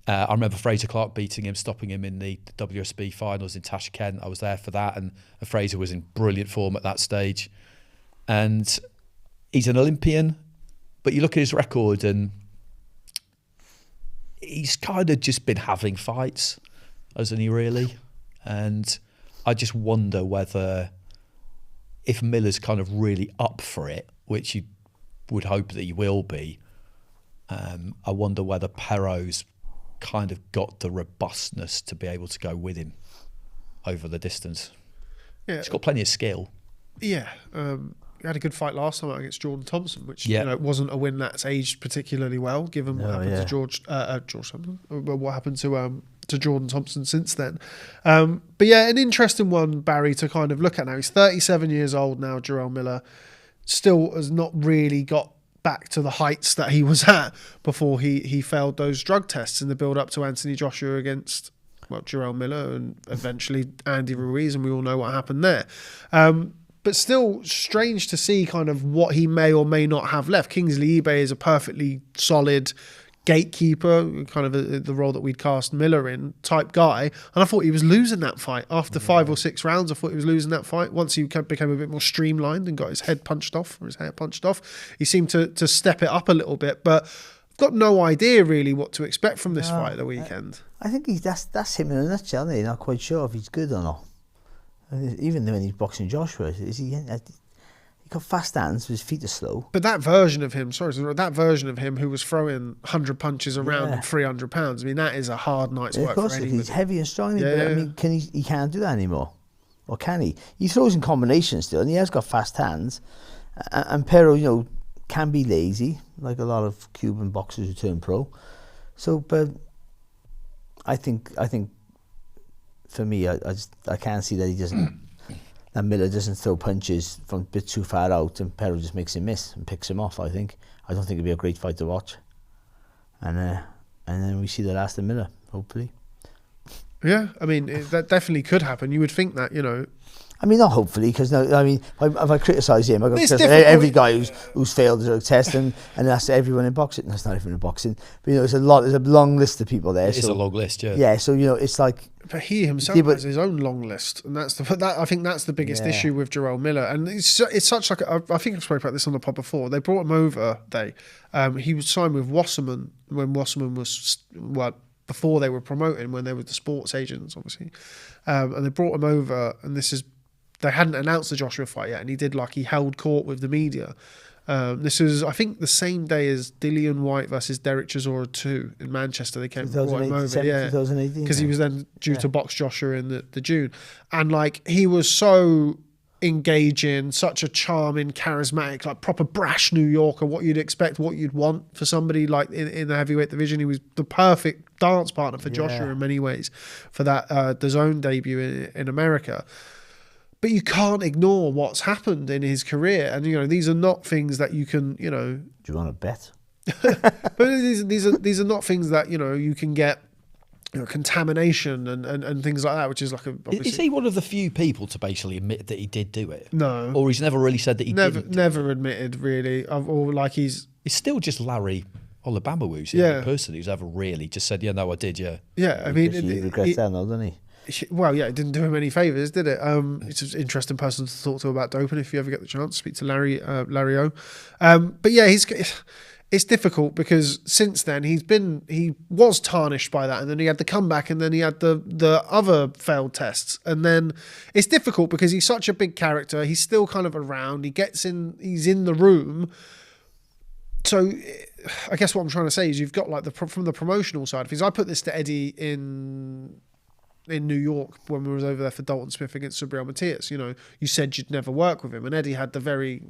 I remember Fraser Clarke beating him, stopping him in the WSB finals in Tashkent. I was there for that, and Fraser was in brilliant form at that stage. And he's an Olympian, but you look at his record and he's kind of just been having fights. hasn't he, really? And I just wonder whether, if Miller's kind of really up for it, which you would hope that he will be, I wonder whether Pero's kind of got the robustness to be able to go with him over the distance. Yeah, he's got plenty of skill. Yeah, he had a good fight last time out against Jordan Thompson, which wasn't a win that's aged particularly well, given what happened to George Thompson, what happened to Jordan Thompson since then. But yeah, an interesting one, Barry, to kind of look at now. He's 37 years old now, Jarrell Miller, still has not really got back to the heights that he was at before he failed those drug tests in the build-up to Anthony Joshua against, Jarrell Miller and eventually Andy Ruiz, and we all know what happened there. But still strange to see kind of what he may or may not have left. Kingsley EBay is a perfectly solid gatekeeper, kind of the role that we'd cast Miller in, type guy. And I thought he was losing that fight. After 5 or 6 rounds, I thought he was losing that fight. Once he became a bit more streamlined and got his head punched off, or his hair punched off, he seemed to step it up a little bit. But I've got no idea really what to expect from this fight at the weekend. I think that's him in a nutshell. They're not quite sure if he's good or not. Even when he's boxing Joshua, is he got fast hands, his feet are slow. But that version of him, who was throwing 100 punches around and 300 pounds, I mean, that is a hard night's work for anybody. He's heavy and strong, but I mean, he can't do that anymore. Or can he? He throws in combinations still, and he has got fast hands. And Pero, can be lazy, like a lot of Cuban boxers who turn pro. So, but I think for me, I can't see that he doesn't. That Miller doesn't throw punches from a bit too far out, and Pero just makes him miss and picks him off. I don't think it'd be a great fight to watch. And then we see the last of Miller, hopefully. Yeah, I mean that definitely could happen. You would think that, I mean, not hopefully, because if I criticise him, I got to criticise every guy who's failed the drug test, and that's everyone in boxing. That's not everyone in boxing, but there's a long list of people there. It's a long list, yeah. Yeah, so it's like. But he himself has his own long list, and I think that's the biggest issue with Jarrell Miller. And it's such like I think I've spoken about this on the pod before. They brought him over. He was signed with Wasserman when Wasserman was before they were promoting, when they were the sports agents, obviously, and they brought him over, and they hadn't announced the Joshua fight yet, and he held court with the media. This is, I think, the same day as Dillian White versus Derek Chisora 2 in Manchester. They came brought him over, 2018, because he was then due to box Joshua in the June, and he was so engaging, such a charming, charismatic, proper brash New Yorker. What you'd expect, what you'd want for somebody in the heavyweight division. He was the perfect dance partner for Joshua in many ways for that DAZN debut in America. But you can't ignore what's happened in his career, and these are not things that you can Do you want to bet? But these are not things that you can get contamination and things like that, which is Is he one of the few people to basically admit that he did do it? No, or he's never really said that he didn't. Never admitted really, or he's still just Larry Olabama who's the person who's ever really just said, no, I did, I mean, he regrets that, doesn't he? Well, it didn't do him any favours, did it? It's an interesting person to talk to about doping if you ever get the chance. Speak to Larry O. But yeah, it's difficult because since then he was tarnished by that, and then he had the comeback, and then he had the other failed tests, and then it's difficult because he's such a big character. He's still kind of around. He's in the room. So I guess what I'm trying to say is you've got from the promotional side of things. I put this to Eddie in New York when we was over there for Dalton Smith against Subriel Matias. You said you'd never work with him, and Eddie had the very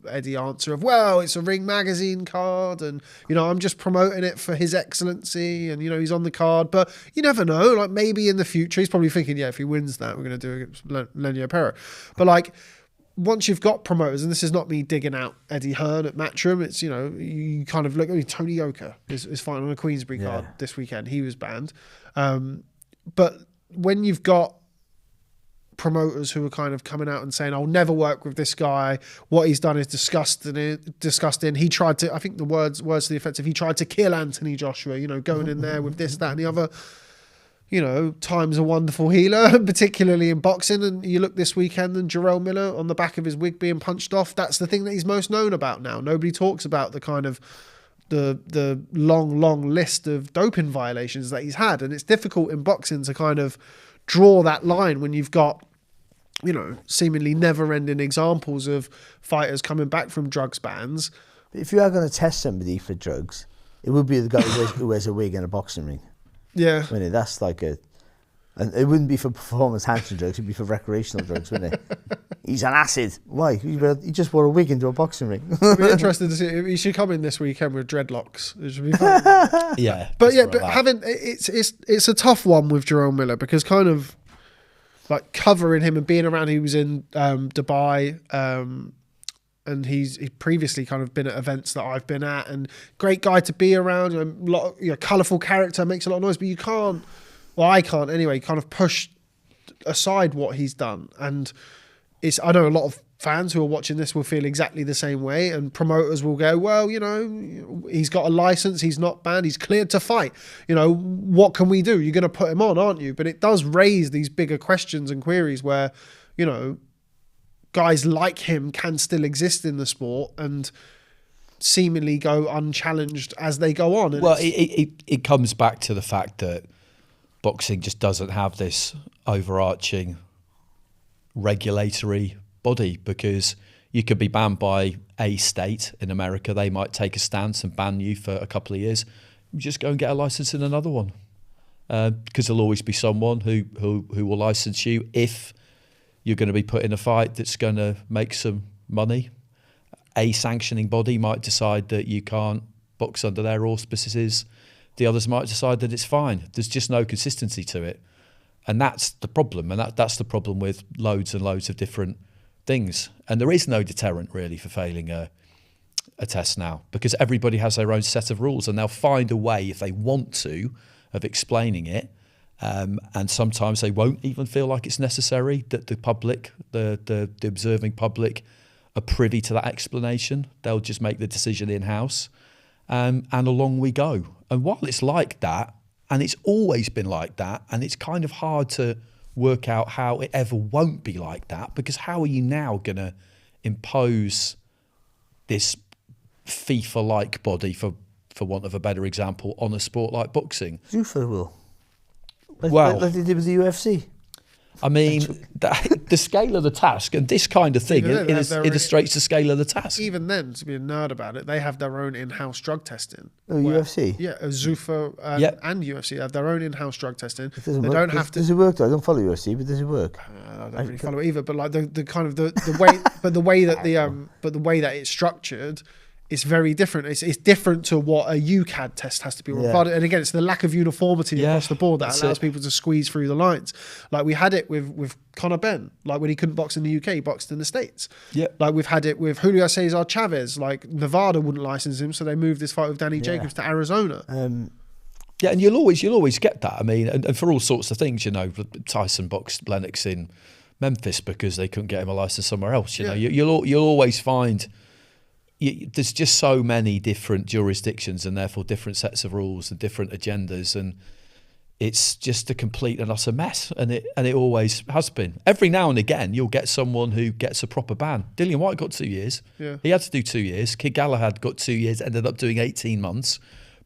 Eddie answer of, well, it's a Ring magazine card, and I'm just promoting it for his excellency, and he's on the card, but you never know, maybe in the future he's probably thinking, if he wins that, we're going to do it against Lenier Pero. But once you've got promoters, and this is not me digging out Eddie Hearn at Matchroom, it's you kind of look. Tony Yoka is fighting on a Queensbury card this weekend. He was banned. But when you've got promoters who are kind of coming out and saying, I'll never work with this guy, what he's done is disgusting. He tried to, I think the words to the effect of, he tried to kill Anthony Joshua, going in there with this, that and the other. Time's a wonderful healer, particularly in boxing. And you look this weekend and Jarrell Miller on the back of his wig being punched off. That's the thing that he's most known about now. Nobody talks about the kind of the long list of doping violations that he's had, and it's difficult in boxing to kind of draw that line when you've got, you know, seemingly never-ending examples of fighters coming back from drugs bans. If you are going to test somebody for drugs, it would be the guy who wears a wig in a boxing ring. Yeah, I mean, that's like and it wouldn't be for performance-enhancing drugs; it'd be for recreational drugs, wouldn't it? He's on acid. Why? He just wore a wig into a boxing ring. I'd be interested to see. He should come in this weekend with dreadlocks. It should be fun. Yeah, but having it's a tough one with Jarrell Miller, because kind of like covering him and being around. He was in Dubai, and he's previously kind of been at events that I've been at, and great guy to be around. Colourful character, makes a lot of noise, but you can't. Well, I can't anyway, kind of push aside what he's done. And I know a lot of fans who are watching this will feel exactly the same way, and promoters will go, well, you know, he's got a license, he's not banned, he's cleared to fight. You know, what can we do? You're going to put him on, aren't you? But it does raise these bigger questions and queries where, you know, guys like him can still exist in the sport and seemingly go unchallenged as they go on. And well, it comes back to the fact that boxing just doesn't have this overarching regulatory body, because you could be banned by a state in America. They might take a stance and ban you for a couple of years. You just go and get a license in another one, because there'll always be someone who will license you if you're going to be put in a fight that's going to make some money. A sanctioning body might decide that you can't box under their auspices. The others might decide that it's fine. There's just no consistency to it. And that's the problem. And that's the problem with loads and loads of different things. And there is no deterrent really for failing a test now, because everybody has their own set of rules, and they'll find a way, if they want to, of explaining it. And sometimes they won't even feel like it's necessary that the public, the observing public, are privy to that explanation. They'll just make the decision in-house. And along we go. And while it's like that, and it's always been like that, and it's kind of hard to work out how it ever won't be like that, because how are you now going to impose this FIFA-like body, for want of a better example, on a sport like boxing? Zuffa will. Well, like they did with the UFC. I mean, the scale of the task, and this kind of thing illustrates the scale of the task. Even then, to be a nerd about it, they have their own in-house drug testing. Oh, UFC? Yeah, Zuffa and UFC have their own in-house drug testing. They don't have to. Does it work though? I don't follow UFC, but does it work? I don't really follow it either. But like the kind of the way, but the way that it's structured, it's very different. It's different to what a UCAD test has to be regarded. And again, it's the lack of uniformity across the board that allows people to squeeze through the lines. Like we had it with Conor Benn, like when he couldn't box in the UK, he boxed in the States. Yeah. Like we've had it with Julio Cesar Chavez, like Nevada wouldn't license him, so they moved this fight with Danny Jacobs to Arizona. Yeah, and you'll always get that. I mean, and for all sorts of things, you know, Tyson boxed Lennox in Memphis because they couldn't get him a license somewhere else. You know, you'll always find. There's just so many different jurisdictions and therefore different sets of rules and different agendas, and it's just a complete and utter mess. And it always has been. Every now and again, you'll get someone who gets a proper ban. Dillian Whyte got 2 years. Yeah. He had to do 2 years. Kid Galahad got 2 years, ended up doing 18 months.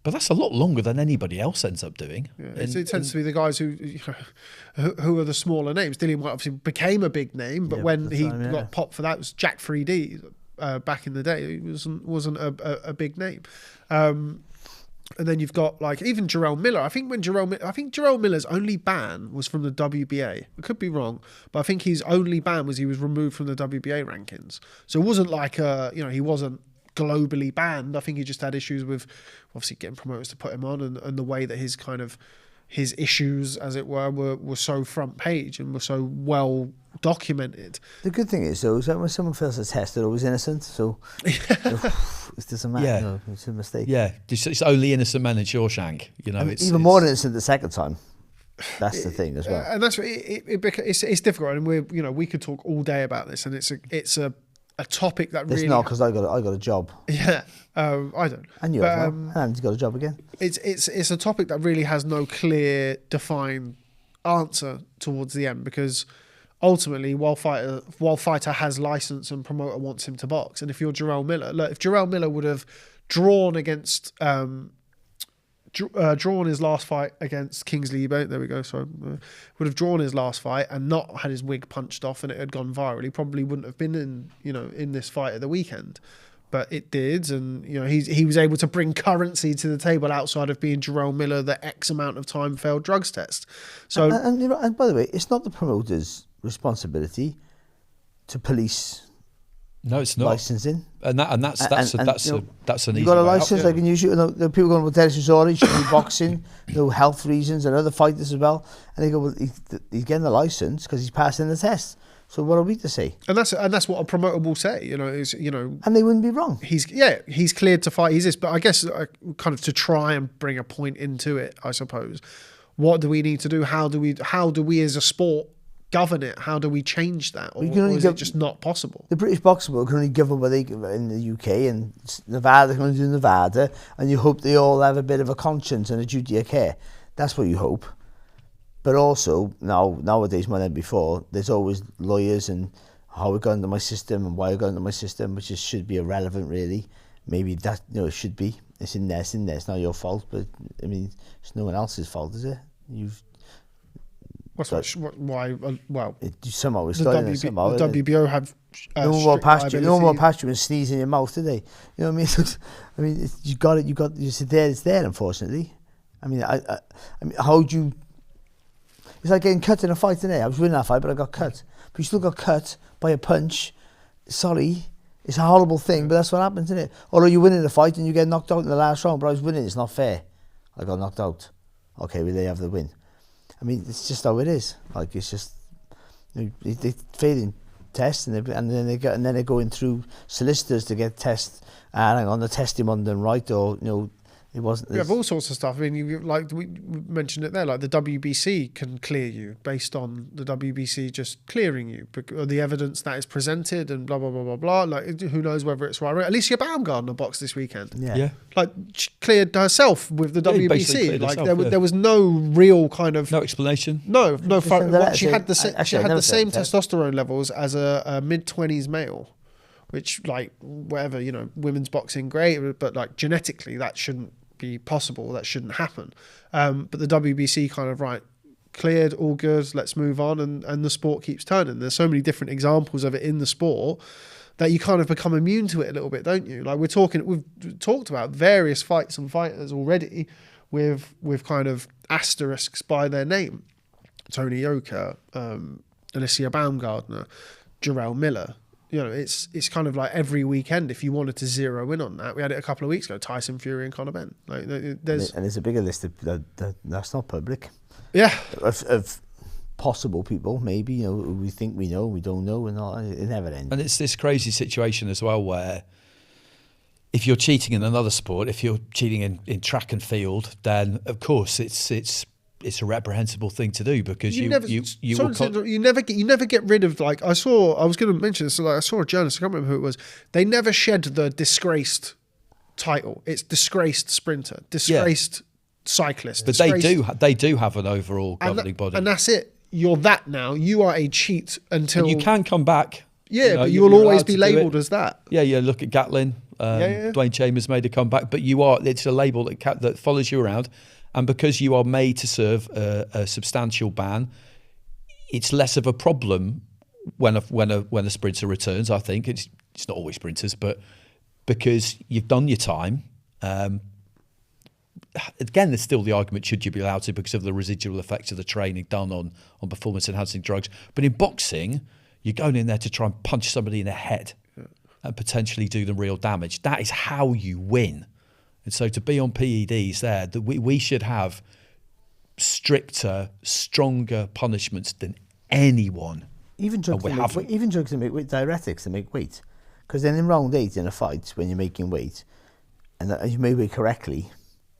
But that's a lot longer than anybody else ends up doing. Yeah, it tends to be the guys who are the smaller names. Dillian Whyte obviously became a big name, but when he got popped for that, it was Jack 3D. Back in the day, it wasn't a big name, and then you've got like even Jarrell Miller. I think Jarrell Miller's only ban was from the WBA. I could be wrong, but I think his only ban was he was removed from the WBA rankings. So it wasn't like he wasn't globally banned. I think he just had issues with obviously getting promoters to put him on, and the way that his issues, as it were so front page and were so well documented. The good thing is, though, is that when someone fails a test, they're always innocent. So it doesn't matter. Yeah. It's a mistake. Yeah, it's only innocent men in Shawshank. You know, it's even more innocent the second time. That's the thing as well. And that's it's difficult. And we could talk all day about this, and it's a topic that really. It's not because I got a job. Yeah, I don't. And you have and he's got a job again. It's a topic that really has no clear, defined answer towards the end, because ultimately, while fighter has license and promoter wants him to box, and if you're Jarrell Miller, look, if Jarrell Miller would have drawn against drawn his last fight against Kingsley Eubank. There we go. So would have drawn his last fight and not had his wig punched off and it had gone viral, he probably wouldn't have been in this fight at the weekend. But it did, and he was able to bring currency to the table outside of being Jarrell Miller, the X amount of time failed drugs test. So, and by the way, it's not the promoter's responsibility to police. No, it's not licensing, that's an easy. You got a way license, out. like, and usually the people going, well, Dennis Missouri should be boxing, health reasons, and other fighters as well. And they go, well, he's getting the license because he's passing the test. So what are we to say? And that's what a promoter will say, and they wouldn't be wrong. He's cleared to fight. He's this, but I guess kind of to try and bring a point into it, I suppose. What do we need to do? How do we as a sport govern it? How do we change that? Or is it just not possible? The British Boxing Board can only govern what they in the UK, and Nevada can only do Nevada, and you hope they all have a bit of a conscience and a duty of care. That's what you hope. But also, nowadays more than before, there's always lawyers and how it got into my system and why it got into my system, which should be irrelevant, really. Maybe that, it should be. It's in there. It's not your fault, but, I mean, it's no one else's fault, is it? Why? Well, somehow it's got in somehow. The WBO have no more pasture and sneeze in your mouth, do they? You know what I mean? You got it. It's there, unfortunately. I mean, how do you... It's like getting cut in a fight today. I was winning that fight, but I got cut. But you still got cut by a punch. Sorry, it's a horrible thing, but that's what happens, isn't it? Or you win in a fight and you get knocked out in the last round, but I was winning. It's not fair. I got knocked out. Okay, well, they have the win. I mean, it's just how it is. Like, it's just they failing tests, and then they're going through solicitors to get tests. Hang on, the testing wasn't done right, or it wasn't. We have all sorts of stuff. I mean, we mentioned it there. Like the WBC can clear you based on the WBC just clearing you, or the evidence that is presented, and blah blah blah blah blah. Like, who knows whether it's right? Alicia Baumgardner boxed this weekend. Yeah. Like, she cleared herself with the WBC. Like there was no real kind of explanation. No. She had the same testosterone levels as a mid-20s male. Which, like, whatever, women's boxing, great, but like genetically that shouldn't be possible. That shouldn't happen. But the WBC kind of, cleared, all good, let's move on, and the sport keeps turning. There's so many different examples of it in the sport that you kind of become immune to it a little bit, don't you? Like, we've talked about various fights and fighters already with kind of asterisks by their name. Tony Yoka, Alicia Baumgardner, Jarrell Miller. It's kind of like every weekend, if you wanted to zero in on that. We had it a couple of weeks ago, Tyson Fury and Conor Benn. Like, there's a bigger list that's not public. Yeah. Of possible people, maybe, we think we know, we don't know, and it never ends. And it's this crazy situation as well where if you're cheating in another sport, if you're cheating in track and field, then of course it's a reprehensible thing to do, because you never get rid of, like, I was going to mention this, I saw a journalist, I can't remember who it was, they never shed the disgraced title. It's disgraced sprinter, disgraced cyclist. But they do have an overall governing body. And that's it. You're that now. You are a cheat until... And you can come back. Yeah, but you will always be labelled as that. Yeah, look at Gatlin. Dwayne Chambers made a comeback, but it's a label that follows you around. And because you are made to serve a substantial ban, it's less of a problem when a sprinter returns. I think it's not always sprinters, but because you've done your time. Again, there's still the argument: should you be allowed to, because of the residual effects of the training done on performance enhancing drugs? But in boxing, you're going in there to try and punch somebody in the head and potentially do them real damage. That is how you win. And so to be on PEDs there, that we should have stricter, stronger punishments than anyone. Even drugs that make weight, diuretics that make weight. Because then in round 8 in a fight, when you're making weight, and you make weight correctly,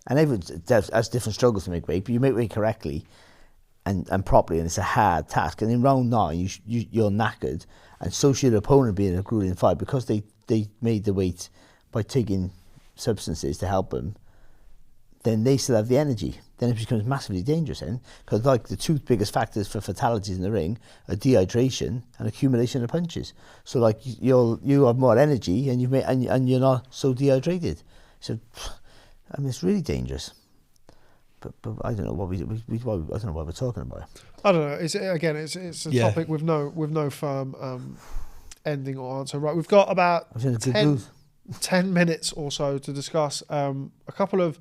and everyone has different struggles to make weight, but you make weight correctly and properly, and it's a hard task. And in round 9, you're knackered, and so should your opponent be in a grueling fight, because they made the weight by taking substances to help them, then they still have the energy. Then it becomes massively dangerous then, because like the two biggest factors for fatalities in the ring are dehydration and accumulation of punches. So like you have more energy and you're not so dehydrated. So, I mean, it's really dangerous. But I don't know what I don't know what we're talking about. I don't know. It's a topic with no firm ending or answer. Right, we've got about 10 minutes or so to discuss a couple of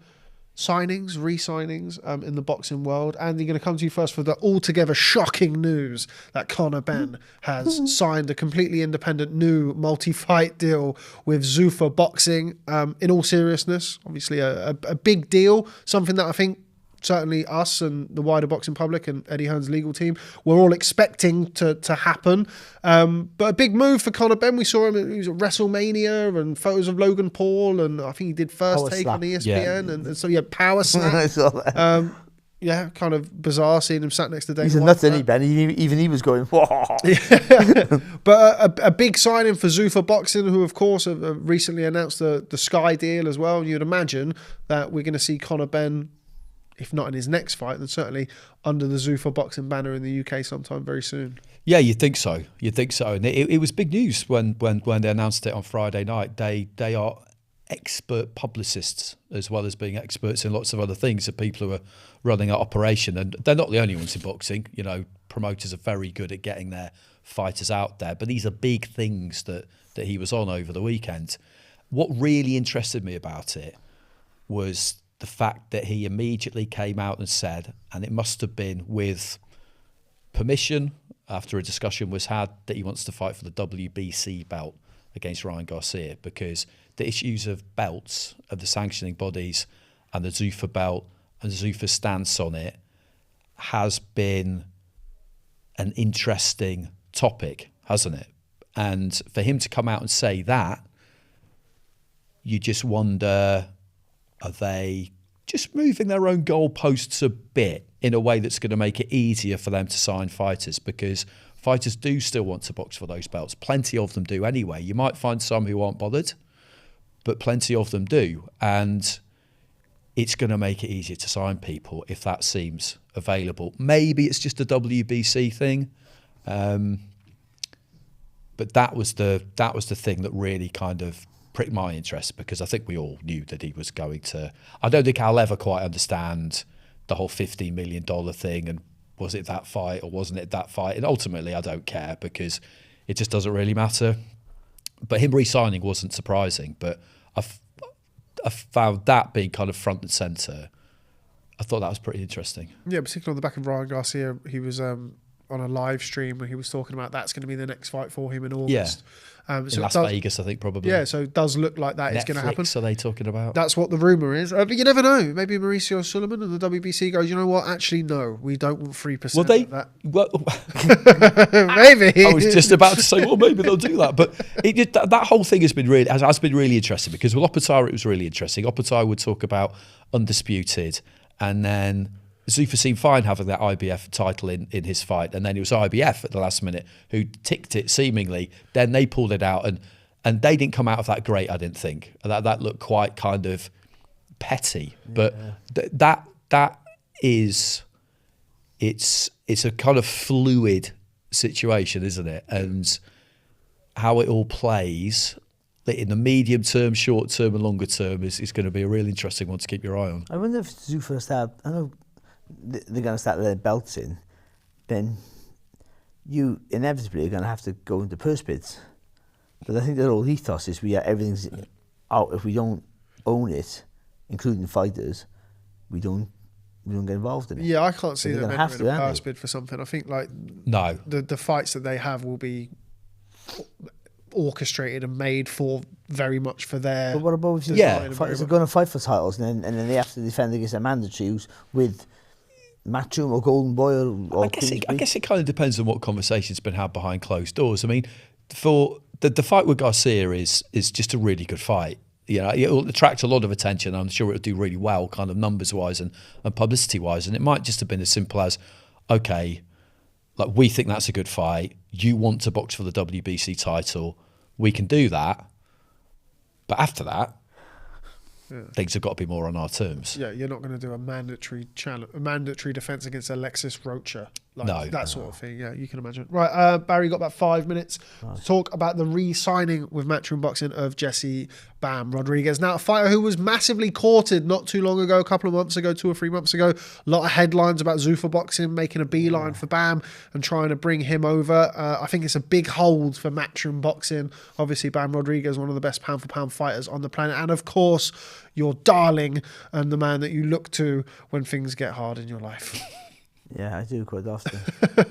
re-signings in the boxing world. Andy, going to come to you first for the altogether shocking news that Conor Benn has signed a completely independent new multi-fight deal with Zuffa Boxing. In all seriousness, obviously a big deal, something that I think certainly us and the wider boxing public and Eddie Hearn's legal team were all expecting to happen. But a big move for Conor Benn. We saw him, he was at WrestleMania and photos of Logan Paul, and I think he did First Take on ESPN. And so, Power Slap. I saw that. Kind of bizarre seeing him sat next to Dana He's a nut, isn't he, Ben? Even he was going, whoa. But a big signing for Zuffa Boxing, who, of course, have recently announced the Sky deal as well. And you'd imagine that we're going to see Conor Benn, if not in his next fight, then certainly under the Zuffa Boxing banner in the UK sometime very soon. Yeah, you'd think so. And it was big news when they announced it on Friday night. They are expert publicists as well as being experts in lots of other things. The people who are running an operation, and they're not the only ones in boxing. Promoters are very good at getting their fighters out there. But these are big things that he was on over the weekend. What really interested me about it was the fact that he immediately came out and said, and it must have been with permission after a discussion was had, that he wants to fight for the WBC belt against Ryan Garcia, because the issues of belts of the sanctioning bodies and the Zuffa belt and Zuffa's stance on it has been an interesting topic, hasn't it? And for him to come out and say that, you just wonder, are they just moving their own goalposts a bit in a way that's going to make it easier for them to sign fighters? Because fighters do still want to box for those belts. Plenty of them do anyway. You might find some who aren't bothered, but plenty of them do. And it's going to make it easier to sign people if that seems available. Maybe it's just a WBC thing. But that was the thing that really kind of pricked my interest, because I think we all knew that he was going to. I don't think I'll ever quite understand the whole $15 million thing, and was it that fight or wasn't it that fight? And ultimately, I don't care, because it just doesn't really matter. But him re-signing wasn't surprising, but I found that being kind of front and centre. I thought that was pretty interesting. Yeah, particularly on the back of Ryan Garcia, he was on a live stream where he was talking about that's going to be the next fight for him in August. In Las Vegas, I think, probably. Yeah, so it does look like that is going to happen. Netflix, are they talking about? That's what the rumour is. But you never know. Maybe Mauricio Sullivan and the WBC goes, you know what? Actually, no, we don't want 3% of that. Maybe. I was just about to say, well, maybe they'll do that. But that whole thing has been really interesting, because with Opetara, it was really interesting. Opetara would talk about Undisputed, and then Zuffa seemed fine having that IBF title in his fight, and then it was IBF at the last minute who ticked it seemingly. Then they pulled it out, and they didn't come out of that great, I didn't think. That looked quite kind of petty. But that is, it's a kind of fluid situation, isn't it? And how it all plays in the medium term, short term and longer term is going to be a really interesting one to keep your eye on. I wonder if Zuffa start, I know they're going to start their belts in, then you inevitably are going to have to go into purse bids. But I think their whole ethos is everything's out. If we don't own it, including fighters, we don't get involved in it. Yeah, I can't see them entering a purse bid for something. I think the fights that they have will be orchestrated and made for very much for their. But what about if fighters are going to fight for titles and then they have to defend against their mandatories with Matchroom or Golden Boy or I guess it kind of depends on what conversation's been had behind closed doors. I mean, for the fight with Garcia is just a really good fight. It'll attract a lot of attention. I'm sure it'll do really well, kind of numbers wise and publicity wise. And it might just have been as simple as, okay, like, we think that's a good fight. You want to box for the WBC title. We can do that. But after that, things have got to be more on our terms. Yeah, you're not going to do a mandatory defence against Alexis Rocha. That sort of thing. Yeah, you can imagine. Right, Barry, got about 5 minutes to talk about the re-signing with Matchroom Boxing of Jesse Bam Rodriguez. Now, a fighter who was massively courted not too long ago, a couple of months ago, 2 or 3 months ago. A lot of headlines about Zuffa Boxing making a beeline for Bam and trying to bring him over. I think it's a big hold for Matchroom Boxing. Obviously, Bam Rodriguez, one of the best pound-for-pound fighters on the planet. And, of course, your darling and the man that you look to when things get hard in your life. Yeah, I do quite often.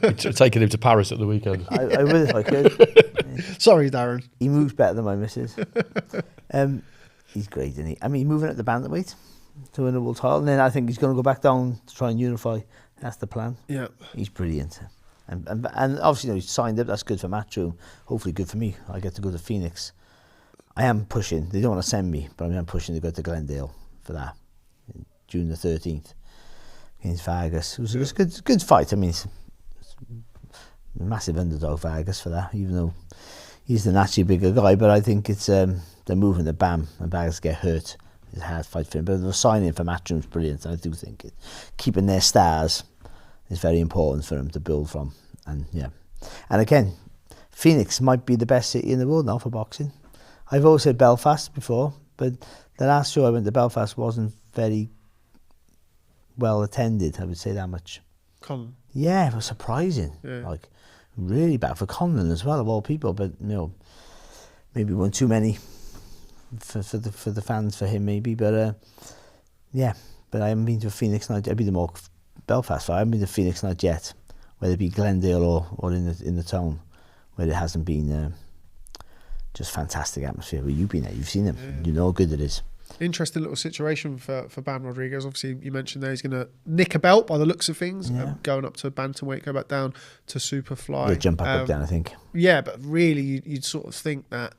You're taking him to Paris at the weekend. I will if I could. Sorry, Darren. He moves better than my missus. He's great, isn't he? I mean, moving up the bantamweight to win a world title, and then I think he's going to go back down to try and unify. That's the plan. Yeah. He's brilliant. And obviously, he's signed up. That's good for Matchroom. Hopefully good for me. I get to go to Phoenix. I am pushing. They don't want to send me, but I am pushing to go to Glendale for that. June the 13th. Against Vargas. It was a good fight. I mean, it's a massive underdog, Vargas, for that, even though he's the naturally bigger guy. But I think it's the movement that Bam and Vargas get hurt is a hard fight for him. But the signing for Matchroom's brilliant. I do think keeping their stars is very important for them to build from. And and again, Phoenix might be the best city in the world now for boxing. I've always said Belfast before, but the last show I went to Belfast wasn't very well attended, I would say that much. Conor. Yeah, it was surprising. Yeah. Like, really bad for Conor as well, of all people. But maybe one too many for the fans for him, maybe. But but I haven't been to a Phoenix night. I've been to more Belfast fight. I haven't been to Phoenix night yet, whether it be Glendale or in the town, where it hasn't been just fantastic atmosphere. But you've been there, you've seen them, you know how good it is. Interesting little situation for Bam Rodriguez. Obviously, you mentioned there he's going to nick a belt by the looks of things, going up to bantamweight, go back down to super fly. He'll jump back up down, I think. Yeah, but really, you'd sort of think that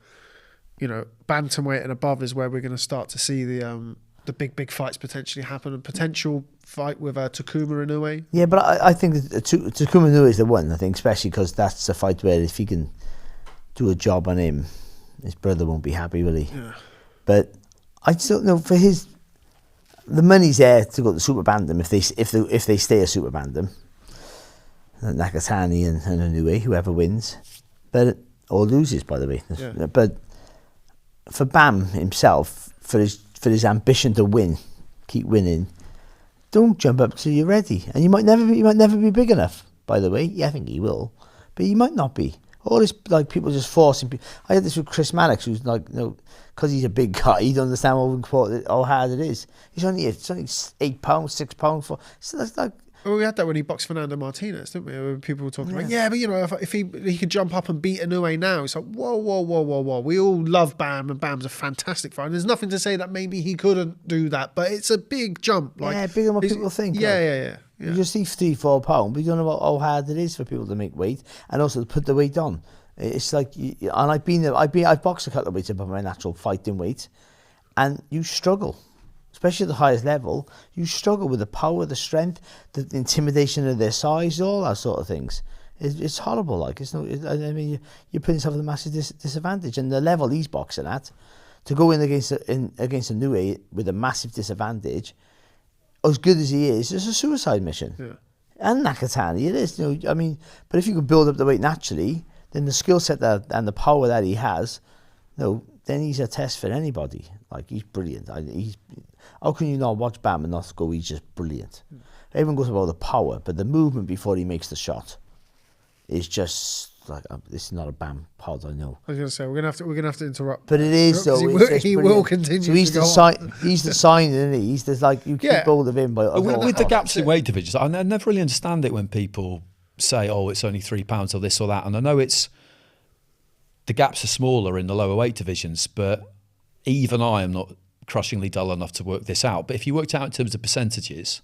bantamweight and above is where we're going to start to see the big fights potentially happen, and potential fight with Takuma Inoue. Yeah, but I think Takuma Inoue is the one. I think, especially because that's a fight where if he can do a job on him, his brother won't be happy, will he? Yeah. But I just don't know, for the money's there to go to Super Bantam if they stay a Super Bantam. Nakatani and Inoue, whoever wins, or loses, by the way. Yeah. But for Bam himself, for his ambition to win, keep winning, don't jump up till you're ready. And you might never be big enough. By the way, I think he will, but he might not be. All this, like, people just forcing people. I had this with Chris Mannix, who's like, because he's a big guy, he don't understand how hard it is. It's only £8, £6 so that's like. Well, we had that when he boxed Fernando Martinez, didn't we? When people were talking about, but if he could jump up and beat Inoue now, it's like, whoa. We all love Bam, and Bam's a fantastic fighter. There's nothing to say that maybe he couldn't do that, but it's a big jump. Like, bigger than what people think. Yeah. You just see £3-4, but you don't know how hard it is for people to make weight and also to put the weight on. It's like, and I've boxed a couple of weights above my natural fighting weight, and you struggle, especially at the highest level. You struggle with the power, the strength, the intimidation of their size, all that sort of things. It's horrible. Like, you're putting yourself at a massive disadvantage, and the level he's boxing at, to go in against a Inoue with a massive disadvantage, as good as he is, it's a suicide mission. Yeah. And Nakatani, it is. But if you can build up the weight naturally, then the skill set and the power that he has, then he's a test for anybody. Like, he's brilliant. How can you not watch Bam and not go, he's just brilliant? Everyone goes about the power, but the movement before he makes the shot is just like, this is not a Bam pod, I know. I was going to say, we're going to have to interrupt. But it is, though. He will continue. So he's the sign, isn't he? He's just like, you keep hold of him. With the gaps in weight divisions, I never really understand it when people say, it's only £3 or this or that. And I know the gaps are smaller in the lower weight divisions, but even I am not crushingly dull enough to work this out. But if you worked out in terms of percentages,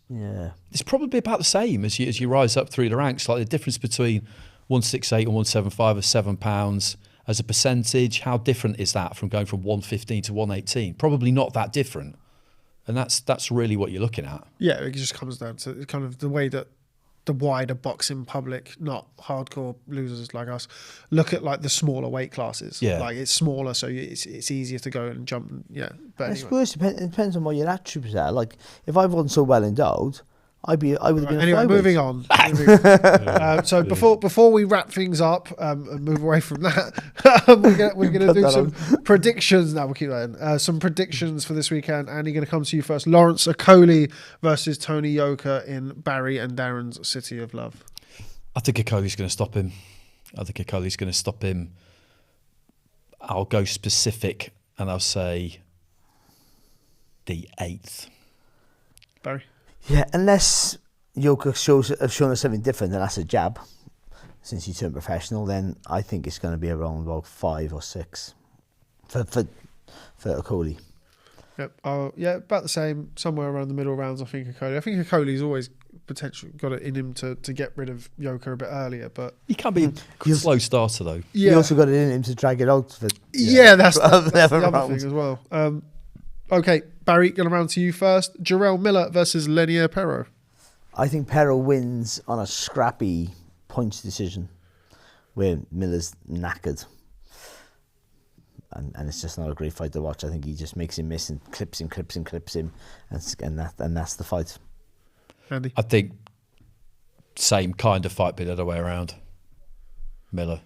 it's probably about the same as you rise up through the ranks. Like, the difference between 168 and 175 is £7 as a percentage. How different is that from going from 115 to 118? Probably not that different. And that's really what you're looking at. Yeah, it just comes down to kind of the way that the wider boxing public, not hardcore losers like us, look at like the smaller weight classes. Yeah. Like, it's smaller, so it's easier to go and jump. Yeah. But I suppose it depends on what your attributes are. Like, if I wasn't so well endowed, I would have been. Anyway, moving on. So before we wrap things up and move away from that, we're going to do some predictions. Now we'll keep that in. Some predictions for this weekend. Andy, going to come to you first. Lawrence Okolie versus Tony Yoka in Barry and Darren's City of Love. I think Okolie's going to stop him. I'll go specific and I'll say the 8th. Barry? Yeah, unless Yoka have shown us something different, and that's a jab. Since he turned professional, then I think it's going to be around about 5 or 6 for Okolie. Yep. About the same. Somewhere around the middle rounds, I think Okolie. I think Okolie's always potential got it in him to get rid of Yoka a bit earlier, but he can be a slow starter though. Yeah. He also got it in him to drag it out. That's the other thing as well. Okay, Barry, going around to you first. Jarrell Miller versus Lenier Pero. I think Pero wins on a scrappy points decision where Miller's knackered. And it's just not a great fight to watch. I think he just makes him miss and clips him. And that's the fight. Andy? I think same kind of fight, but the other way around. Miller.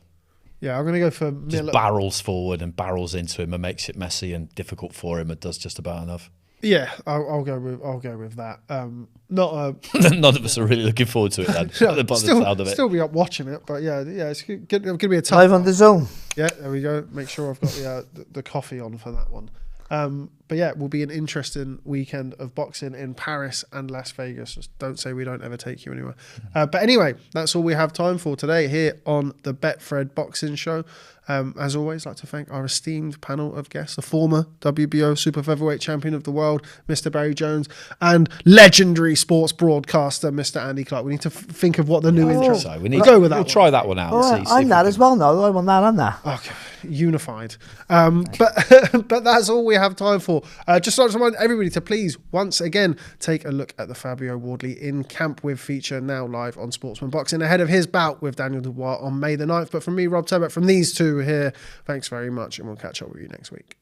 Yeah, I'm going to go for Miller. Just barrels forward and barrels into him and makes it messy and difficult for him and does just about enough. Yeah, I'll go with that. None of us are really looking forward to it then. Still be up watching it, but yeah, it's going to be a tough live on the zone. Yeah, there we go. Make sure I've got the coffee on for that one. But yeah, it will be an interesting weekend of boxing in Paris and Las Vegas. Just don't say we don't ever take you anywhere. But anyway, that's all we have time for today here on the Betfred Boxing Show. As always, I'd like to thank our esteemed panel of guests, the former WBO super featherweight champion of the world, Mr. Barry Jones, and legendary sports broadcaster, Mr. Andy Clarke. We need to think of what the new intro is. We'll go with that. We'll try that one out. I'm that as well now. I'm on that and that. Okay, unified. But that's all we have time for. Just like to remind everybody to please, once again, take a look at the Fabio Wardley in camp with feature now live on Sportsman Boxing ahead of his bout with Daniel Dubois on May the 9th. But from me, Rob Tebbutt, from these two here, thanks very much, and we'll catch up with you next week.